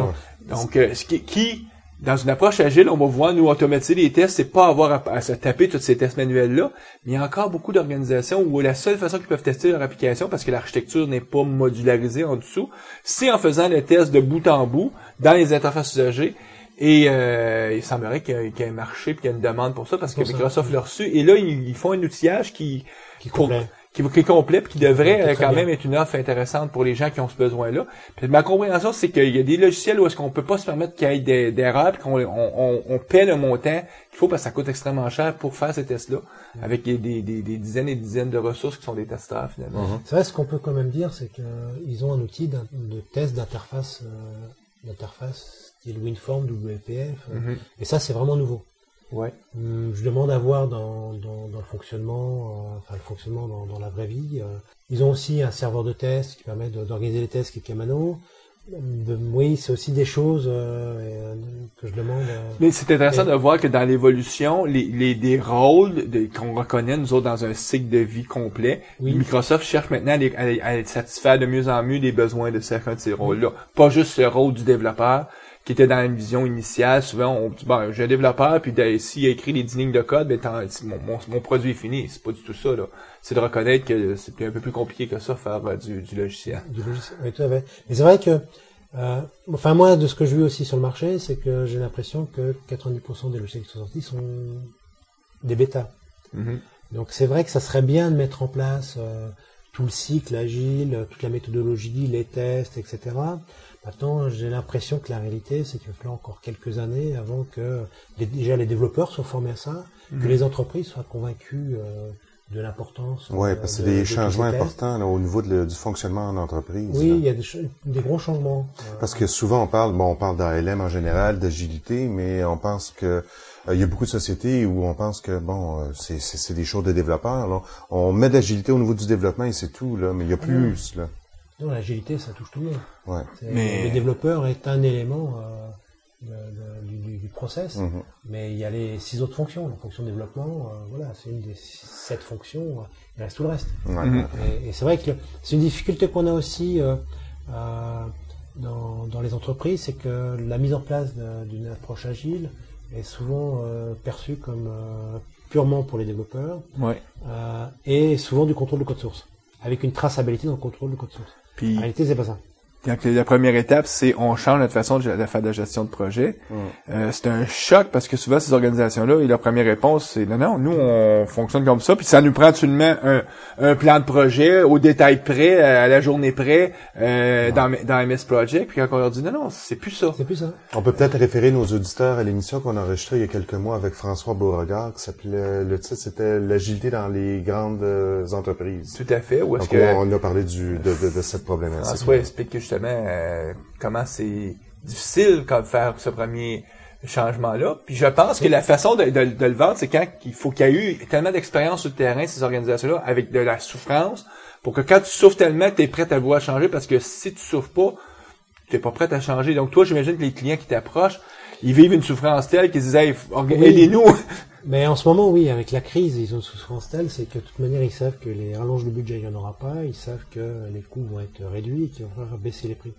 Donc, ce qui dans une approche agile, on va voir nous automatiser les tests, c'est pas avoir à se taper tous ces tests manuels-là, mais il y a encore beaucoup d'organisations où la seule façon qu'ils peuvent tester leur application, parce que l'architecture n'est pas modularisée en dessous, c'est en faisant le test de bout en bout dans les interfaces usagées. Et il semblerait qu'il y ait un marché et qu'il y a une demande pour ça, parce que Microsoft l'a reçu. Et là, ils font un outillage qui est complet et qui devrait quand même être une offre intéressante pour les gens qui ont ce besoin-là. Puis ma compréhension, c'est qu'il y a des logiciels où est-ce qu'on peut pas se permettre qu'il y ait d'erreurs, puis qu'on paie le montant qu'il faut parce que ça coûte extrêmement cher pour faire ces tests-là, avec des dizaines et des dizaines de ressources qui sont des testeurs finalement. C'est vrai, ce qu'on peut quand même dire, c'est qu'ils ont un outil de test d'interface style WinForm, WPF, et ça c'est vraiment nouveau. Ouais. Je demande à voir dans le fonctionnement, dans la vraie vie. Ils ont aussi un serveur de test qui permet d'organiser les tests qui est Kamano. Oui, c'est aussi des choses que je demande. Mais c'est intéressant de voir que dans l'évolution, des rôles qu'on reconnaît nous autres dans un cycle de vie complet, Microsoft cherche maintenant à satisfaire de mieux en mieux les besoins de certains de ces rôles-là. Pas juste le rôle du développeur, qui était dans la vision initiale. Souvent, on dit, bon, j'ai un développeur, puis s'il a écrit les 10 lignes de code, ben, mon produit est fini. C'est pas du tout ça, là. C'est de reconnaître que c'est un peu plus compliqué que ça, faire du logiciel. Du logiciel, oui, tout à fait. Mais c'est vrai que, moi, de ce que je vois aussi sur le marché, c'est que j'ai l'impression que 90% des logiciels qui sont sortis sont des bêtas. Donc, c'est vrai que ça serait bien de mettre en place, tout le cycle agile, toute la méthodologie, les tests, etc. Maintenant, j'ai l'impression que la réalité, c'est qu'il va falloir encore quelques années avant que déjà les développeurs soient formés à ça, que les entreprises soient convaincues de l'importance. Oui, parce que c'est des changements importants là, au niveau du fonctionnement en entreprise. Oui, là. il y a des gros changements. Parce que souvent on parle d'ALM en général, d'agilité, mais on pense que il y a beaucoup de sociétés où on pense que c'est des choses de développeurs. Là. On met de l'agilité au niveau du développement et c'est tout là, mais il y a plus là. Non, l'agilité, ça touche tout le monde. Ouais. Mais- Le développeur est un élément du process, mais il y a les 6 autres fonctions. La fonction de développement, voilà, c'est une des 7 fonctions, il reste tout le reste. Ouais. Et c'est vrai que c'est une difficulté qu'on a aussi dans les entreprises, c'est que la mise en place d'une approche agile est souvent perçue comme purement pour les développeurs, Ouais. et souvent du contrôle de code source, avec une traçabilité dans le contrôle de code source. Puis En réalité, c'est pas ça. donc, la première étape, c'est on change notre façon de faire de la gestion de projet. C'est un choc parce que souvent ces organisations-là, et leur première réponse, c'est non, nous on fonctionne comme ça, puis ça nous prend absolument un plan de projet au détail près, à la journée près, dans MS Project. Puis quand on leur dit non, c'est plus ça. C'est plus ça. On peut peut-être référer nos auditeurs à l'émission qu'on a enregistrée il y a quelques mois avec François Beauregard, qui s'appelait, le titre c'était l'agilité dans les grandes entreprises. Tout à fait. Ou est-ce Donc que on a parlé de cette problématique. François explique que justement comment c'est difficile de faire ce premier changement-là. Puis je pense que la façon de le vendre, c'est quand il faut qu'il y ait eu tellement d'expérience sur le terrain, ces organisations-là, avec de la souffrance, pour que quand tu souffres tellement, tu es prêt à vouloir changer, parce que si tu souffres pas, tu n'es pas prêt à changer. Donc toi, j'imagine que les clients qui t'approchent, ils vivent une souffrance telle qu'ils disent hey, aidez-nous. Mais en ce moment, oui, avec la crise, ils ont une souffrance telle, c'est que de toute manière, ils savent que les rallonges de budget, il n'y en aura pas, ils savent que les coûts vont être réduits et qu'ils vont faire baisser les prix.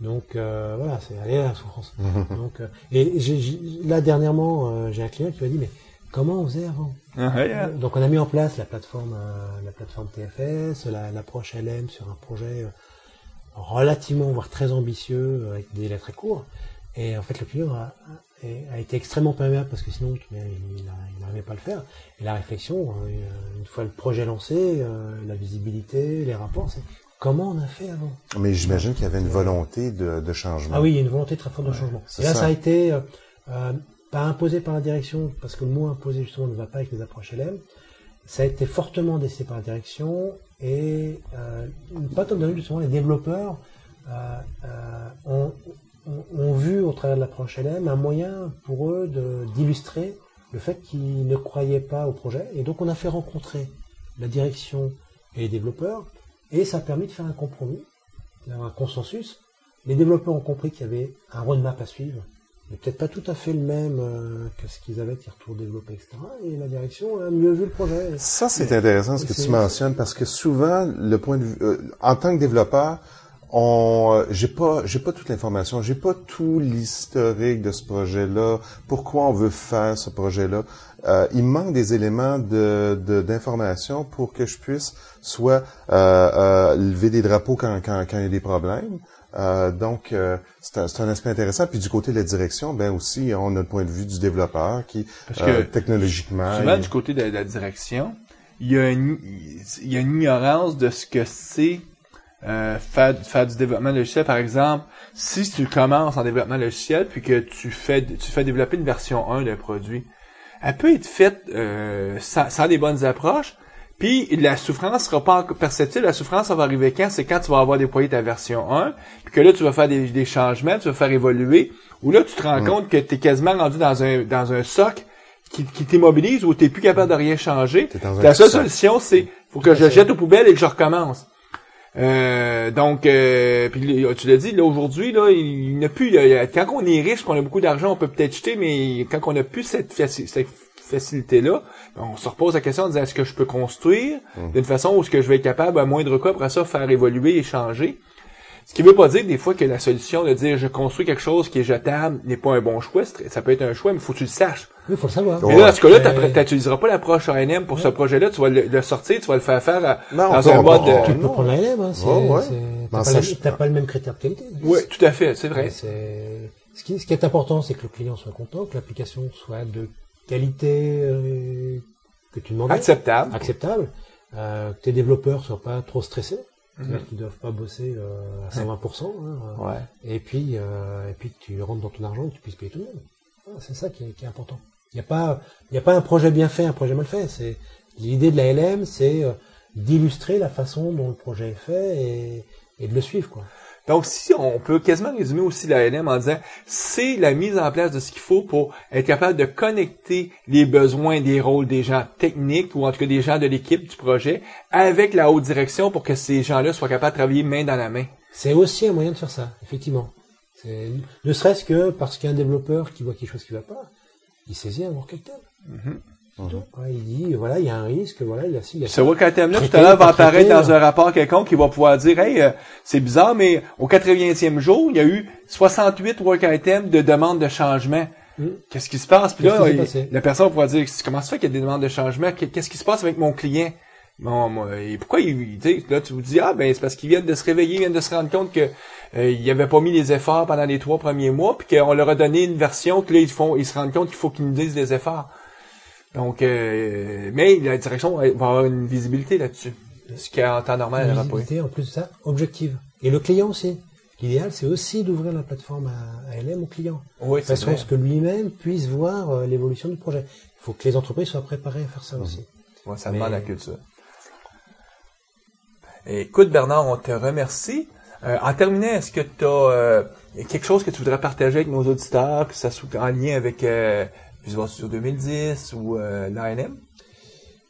Donc voilà, c'est aller à la souffrance. Donc là dernièrement, j'ai un client qui m'a dit mais comment on faisait avant? Donc on a mis en place la plateforme TFS, l'approche LM sur un projet relativement voire très ambitieux avec des délais très courts. Et en fait le client a été extrêmement perméable parce que sinon il n'arrivait pas à le faire. Et la réflexion, une fois le projet lancé, la visibilité, les rapports, c'est comment on a fait avant. Mais j'imagine qu'il y avait une volonté de changement. Ah oui, il y a une volonté très forte de changement. Et là, ça a été pas imposé par la direction, parce que le mot imposé justement ne va pas avec les approches LM. Ça a été fortement décidé par la direction et pas tant donné justement les développeurs ont vu au travers de l'approche LM un moyen pour eux d'illustrer le fait qu'ils ne croyaient pas au projet. Et donc on a fait rencontrer la direction et les développeurs et ça a permis de faire un compromis, un consensus. Les développeurs ont compris qu'il y avait un roadmap à suivre, mais peut-être pas tout à fait le même que ce qu'ils avaient retour développé, etc. Et la direction a mieux vu le projet. Ça, c'est intéressant ce que tu mentionnes parce que souvent, le point de vue, en tant que développeur, j'ai pas toute l'information, j'ai pas tout l'historique de ce projet-là, pourquoi on veut faire ce projet-là. Il me manque des éléments d'information pour que je puisse soit lever des drapeaux quand il y a des problèmes. Donc c'est un aspect intéressant. Puis du côté de la direction, ben aussi on a le point de vue du développeur qui technologiquement. Souvent du côté de la direction, il y a une ignorance de ce que c'est faire du développement logiciel. Par exemple, si tu commences en développement logiciel puis que tu fais développer une version 1 d'un produit, elle peut être faite sans des bonnes approches, puis la souffrance sera pas perceptible. La souffrance, ça va arriver quand? C'est quand tu vas avoir déployé ta version 1, puis que là, tu vas faire des changements, tu vas faire évoluer, ou là, tu te rends compte que tu es quasiment rendu dans un soc qui t'immobilise où tu n'es plus capable de rien changer. La seule solution, c'est faut que je jette aux poubelles et que je recommence. Donc, puis tu l'as dit, là aujourd'hui, là, il n'y a plus. Quand on est riche, qu'on a beaucoup d'argent, on peut peut-être jeter, mais quand on n'a plus cette facilité-là, on se repose la question en disant est-ce que je peux construire d'une façon où est-ce que je vais être capable à moindre coût après ça faire évoluer et changer. Ce qui veut pas dire des fois que la solution de dire je construis quelque chose qui est jetable n'est pas un bon choix. Ça peut être un choix, mais faut que tu le saches. Oui, faut le savoir. Mais là, dans ce cas-là, tu n'utiliseras pas l'approche A&M pour ce projet-là. Tu vas le sortir, tu vas le faire dans un mode... Tu peux prendre la LM, hein. T'as pas le même critère de qualité. Oui, tout à fait, c'est vrai. Ce qui est important, c'est que le client soit content, que l'application soit de qualité que tu demandes. Acceptable. Que tes développeurs soient pas trop stressés. C'est-à-dire qu'ils doivent pas bosser à 120%. Ouais. Et puis que tu rentres dans ton argent, que tu puisses payer tout le monde. Voilà, c'est ça qui est important. Il y a pas un projet bien fait, un projet mal fait. C'est l'idée de la LM, c'est d'illustrer la façon dont le projet est fait et de le suivre, quoi. Donc, si on peut quasiment résumer aussi l'ALM en disant, c'est la mise en place de ce qu'il faut pour être capable de connecter les besoins des rôles des gens techniques ou en tout cas des gens de l'équipe du projet avec la haute direction pour que ces gens-là soient capables de travailler main dans la main. C'est aussi un moyen de faire ça, effectivement. Ne serait-ce que parce qu'un développeur qui voit quelque chose qui va pas, il saisit un work item. Ouais, il dit, voilà, il y a un risque, voilà, il y a ci, il y a ça. Ce work item-là, tout à l'heure, va apparaître dans un rapport quelconque qui va pouvoir dire, hey, c'est bizarre, mais au 80e jour, il y a eu 68 work items de demandes de changement. Qu'est-ce qui se passe? Puis là, la personne va pouvoir dire, comment ça fait qu'il y a des demandes de changement? Qu'est-ce qui se passe avec mon client? Et pourquoi là, tu vous dis, c'est parce qu'ils viennent de se réveiller, ils viennent de se rendre compte que, ils n'avaient pas mis les efforts pendant les 3 premiers mois, puis qu'on leur a donné une version que là, ils se rendent compte qu'il faut qu'ils nous disent les efforts. Donc, mais la direction va avoir une visibilité là-dessus. Ce qu'en temps normal, elle n'aura pas. En plus de ça, objective. Et le client aussi. L'idéal, c'est aussi d'ouvrir la plateforme à ALM au client. Oui, de façon à ce que lui-même puisse voir l'évolution du projet. Il faut que les entreprises soient préparées à faire ça aussi. Ouais, ça demande la culture. Écoute, Bernard, on te remercie. En terminant, est-ce que tu as quelque chose que tu voudrais partager avec nos auditeurs, que ça soit en lien avec Visual Studio 2010 ou l'ALM?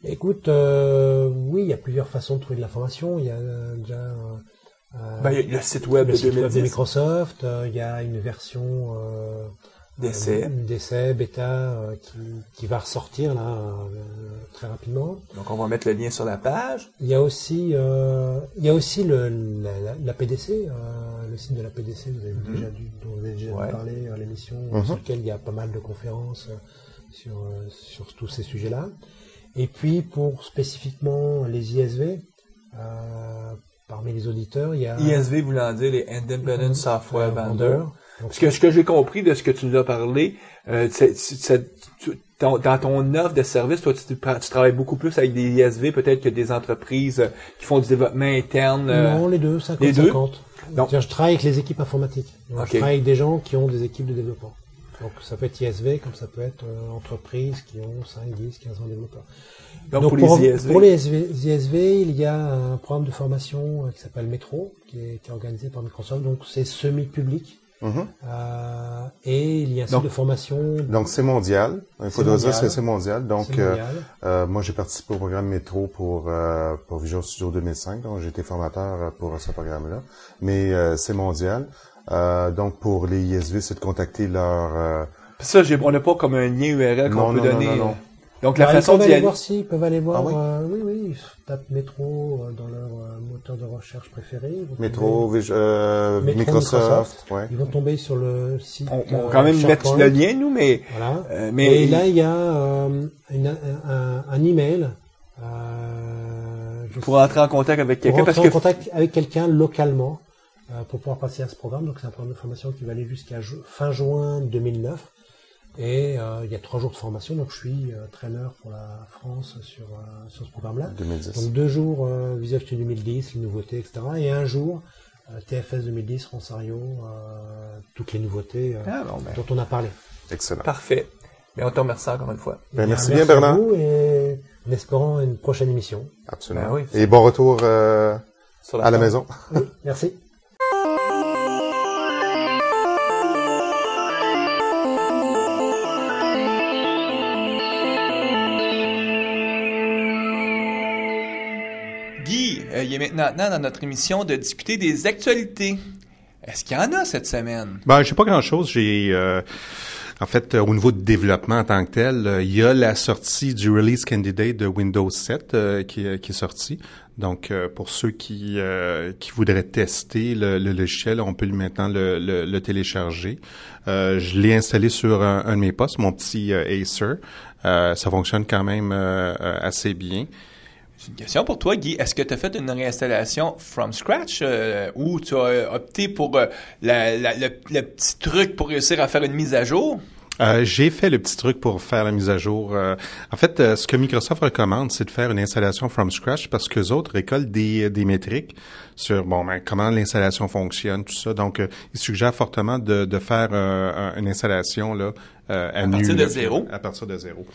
Écoute, oui, il y a plusieurs façons de trouver de l'information. Il y a déjà il y a le site web de 2010 de Microsoft. Il y a une version d'essai bêta qui va ressortir là très rapidement. Donc on va mettre le lien sur la page. Il y a aussi la PDC, le site de la PDC. Vous avez dont vous avez déjà parlé à l'émission, sur lequel il y a pas mal de conférences sur tous ces sujets-là. Et puis pour spécifiquement les ISV, parmi les auditeurs, il y a ISV voulant dire les Independent Software Vendors. Ce que j'ai compris de ce que tu nous as parlé, dans ton offre de service, toi, tu travailles beaucoup plus avec des ISV peut-être que des entreprises qui font du développement interne. Non, les deux, 50-50. Donc, je travaille avec les équipes informatiques. Donc, je travaille avec des gens qui ont des équipes de développement. Donc, ça peut être ISV, comme ça peut être entreprises qui ont 5, 10, 15 ans de développeurs. Donc pour les ISV, il y a un programme de formation qui s'appelle Métro, qui est organisé par Microsoft. Donc, c'est semi-public. Et il y a un site de formation. Donc, c'est mondial. Il faut dire que c'est mondial. Donc, moi, j'ai participé au programme Métro pour Visual Studio 2005. Donc, j'ai été formateur pour ce programme-là. Mais c'est mondial. Donc, pour les ISV, c'est de contacter leur... Ça, on n'a pas comme un lien URL qu'on peut donner. Non. Donc, la façon ils peuvent aller voir. Oui, ils tapent Métro dans leur moteur de recherche préféré. Métro, Microsoft. Ouais. Ils vont tomber sur le site. On va quand même mettre le lien, nous, mais... Voilà. Et là, il y a un email. Pour entrer en contact avec quelqu'un. En contact avec quelqu'un localement pour pouvoir passer à ce programme. Donc, c'est un programme de formation qui va aller jusqu'à fin juin 2009. Et il y a 3 jours de formation, donc je suis trainer pour la France sur ce programme-là. 2010. Donc 2 jours Visual Studio 2010, les nouveautés, etc. Et 1 jour TFS 2010, Ronsario, toutes les nouveautés dont on a parlé. Excellent. Parfait. Mais on te remercie encore une fois. Merci bien, Bernard. À vous et en espérant une prochaine émission. Absolument. Oui, et bon retour à la maison. Oui, merci. Il est maintenant dans notre émission de discuter des actualités. Est-ce qu'il y en a cette semaine? J'ai pas grand-chose. En fait, au niveau de développement en tant que tel, il y a la sortie du Release Candidate de Windows 7 qui est sorti. Donc, pour ceux qui voudraient tester le logiciel, on peut maintenant le télécharger. Je l'ai installé sur un de mes postes, mon petit Acer. Ça fonctionne quand même assez bien. J'ai une question pour toi, Guy. Est-ce que tu as fait une réinstallation from scratch ou tu as opté pour le petit truc pour réussir à faire une mise à jour? J'ai fait le petit truc pour faire la mise à jour. En fait, ce que Microsoft recommande, c'est de faire une installation from scratch parce qu'eux autres récoltent des métriques sur comment l'installation fonctionne, tout ça. Donc, ils suggèrent fortement de faire une installation là à partir nu, de là, zéro. À partir de zéro.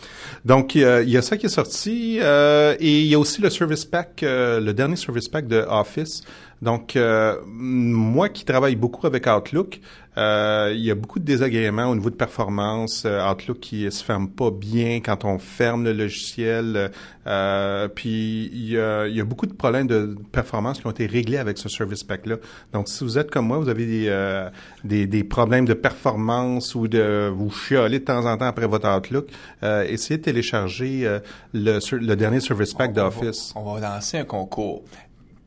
Donc, il y a ça qui est sorti, et il y a aussi le Service Pack, le dernier Service Pack de Office. Donc, moi qui travaille beaucoup avec Outlook, il y a beaucoup de désagréments au niveau de performance. Outlook qui se ferme pas bien quand on ferme le logiciel. Puis il y a beaucoup de problèmes de performance qui ont été réglés avec ce Service Pack-là. Donc, si vous êtes comme moi, vous avez des problèmes de performance ou de vous chialez de temps en temps après votre Outlook, essayez de télécharger le dernier Service Pack d'Office. On va lancer un concours.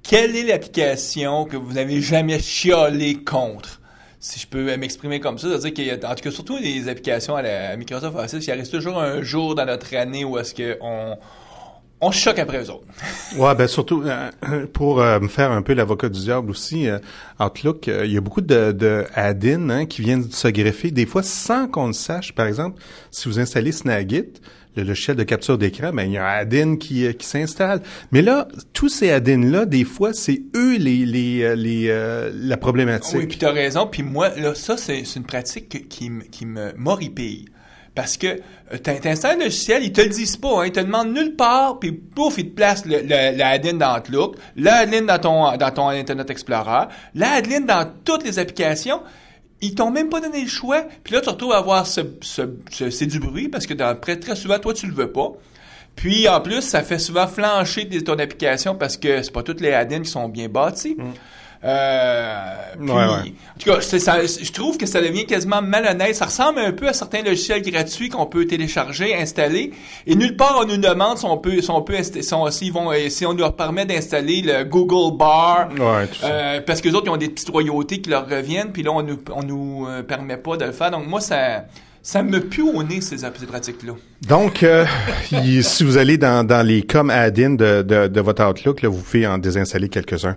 Quelle est l'application que vous n'avez jamais chialé contre? Si je peux m'exprimer comme ça, c'est-à-dire qu'il y a, en tout cas, surtout les applications à Microsoft Office, il reste toujours un jour dans notre année où est-ce on choque après eux autres. Ouais, ben surtout pour me faire un peu l'avocat du diable aussi, Outlook, il y a beaucoup de add-ins qui viennent se greffer, des fois sans qu'on le sache. Par exemple, si vous installez Snagit, le logiciel de capture d'écran, ben il y a un add-in qui s'installe. Mais là, tous ces add-ins-là, des fois, c'est eux la problématique. Oui, puis t'as raison. Puis moi, là, ça, c'est une pratique qui m'horripille. Parce que t'installes le logiciel, ils te le disent pas, hein, ils te demandent nulle part, puis pouf, ils te placent le add-in dans Outlook, le add-in dans ton Internet Explorer, le add-in dans toutes les applications. Ils t'ont même pas donné le choix. Puis là, tu te retrouves à avoir c'est du bruit parce que très souvent, toi, tu le veux pas. Puis, en plus, ça fait souvent flancher ton application parce que c'est pas toutes les add-ins qui sont bien bâtis. Puis, en tout cas, je trouve que ça devient quasiment malhonnête. Ça ressemble un peu à certains logiciels gratuits qu'on peut télécharger, installer, et nulle part on nous demande si on leur permet d'installer le Google Bar, parce que les autres ils ont des petites royautés qui leur reviennent, puis là on nous permet pas de le faire. Donc moi ça me pue au nez, ces pratiques-là. Donc, si vous allez dans les add-in de votre Outlook, là, vous pouvez en désinstaller quelques-uns.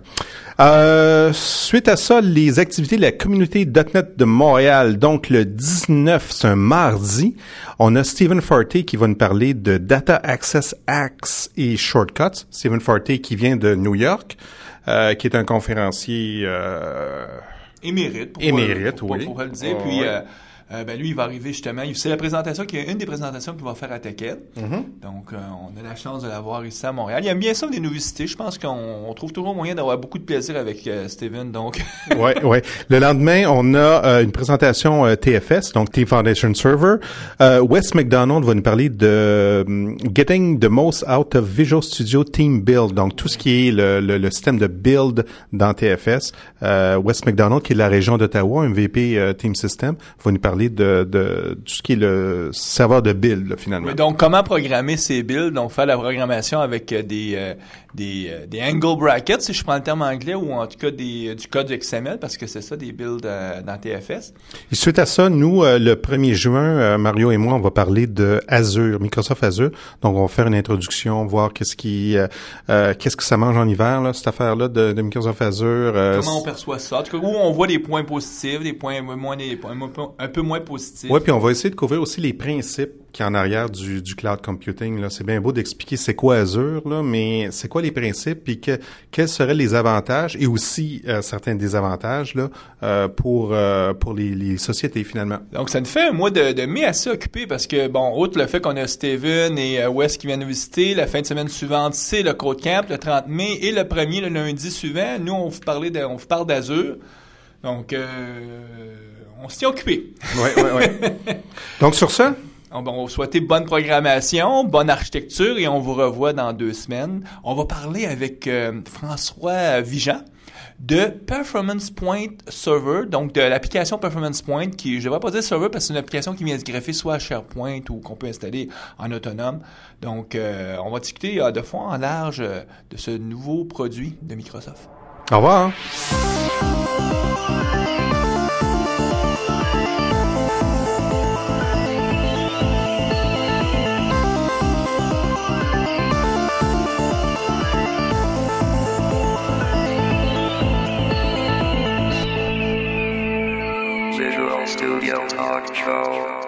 Suite à ça, les activités de la communauté .NET de Montréal. Donc, le 19, c'est un mardi. On a Stephen Forte qui va nous parler de Data Access Acts et Shortcuts. Stephen Forte qui vient de New York, qui est un conférencier... émérite, pour le dire. Puis... lui, il va arriver justement. C'est une des présentations qu'il va faire à TechEd. Mm-hmm. Donc, on a la chance de l'avoir ici à Montréal. Il aime bien ça, des nouveautés. Je pense qu'on trouve toujours moyen d'avoir beaucoup de plaisir avec Steven. Donc, ouais. Le lendemain, on a une présentation TFS, donc Team Foundation Server. Wes McDonald va nous parler de Getting the Most Out of Visual Studio Team Build. Donc, tout ce qui est le système de build dans TFS. Wes McDonald, qui est de la région d'Ottawa, MVP Team System, va nous parler de tout ce qui est le serveur de build, là, finalement. Oui, donc, comment programmer ces builds? Donc, faire la programmation avec des angle brackets, si je prends le terme anglais, ou en tout cas du code XML, parce que c'est ça, des builds dans TFS. Et suite à ça, nous, le 1er juin, Mario et moi, on va parler de Azure, Microsoft Azure. Donc, on va faire une introduction, voir qu'est-ce que ça mange en hiver, là, cette affaire-là de Microsoft Azure. Comment on perçoit ça? En tout cas, où on voit des points positifs, des points un peu moins positifs. Oui, puis on va essayer de couvrir aussi les principes qui est en arrière du cloud computing. Là, c'est bien beau d'expliquer c'est quoi Azure, là, mais c'est quoi les principes, puis quels seraient les avantages et aussi certains désavantages là pour les sociétés finalement. Donc ça nous fait un mois de mai assez occupé parce que bon, outre le fait qu'on a Steven et Wes qui viennent nous visiter, la fin de semaine suivante c'est le Code Camp le 30 mai et le 1er le lundi suivant, nous on vous parle d'Azure. Donc on s'y est occupé. Oui. Donc, sur ça? On va vous souhaiter bonne programmation, bonne architecture et on vous revoit dans 2 semaines. On va parler avec François Vigeant de Performance Point Server, donc de l'application Performance Point qui, je ne devrais pas dire server parce que c'est une application qui vient se greffer soit à SharePoint ou qu'on peut installer en autonome. Donc, on va discuter de fond en large de ce nouveau produit de Microsoft. Au revoir. Visual Studio Talk Show.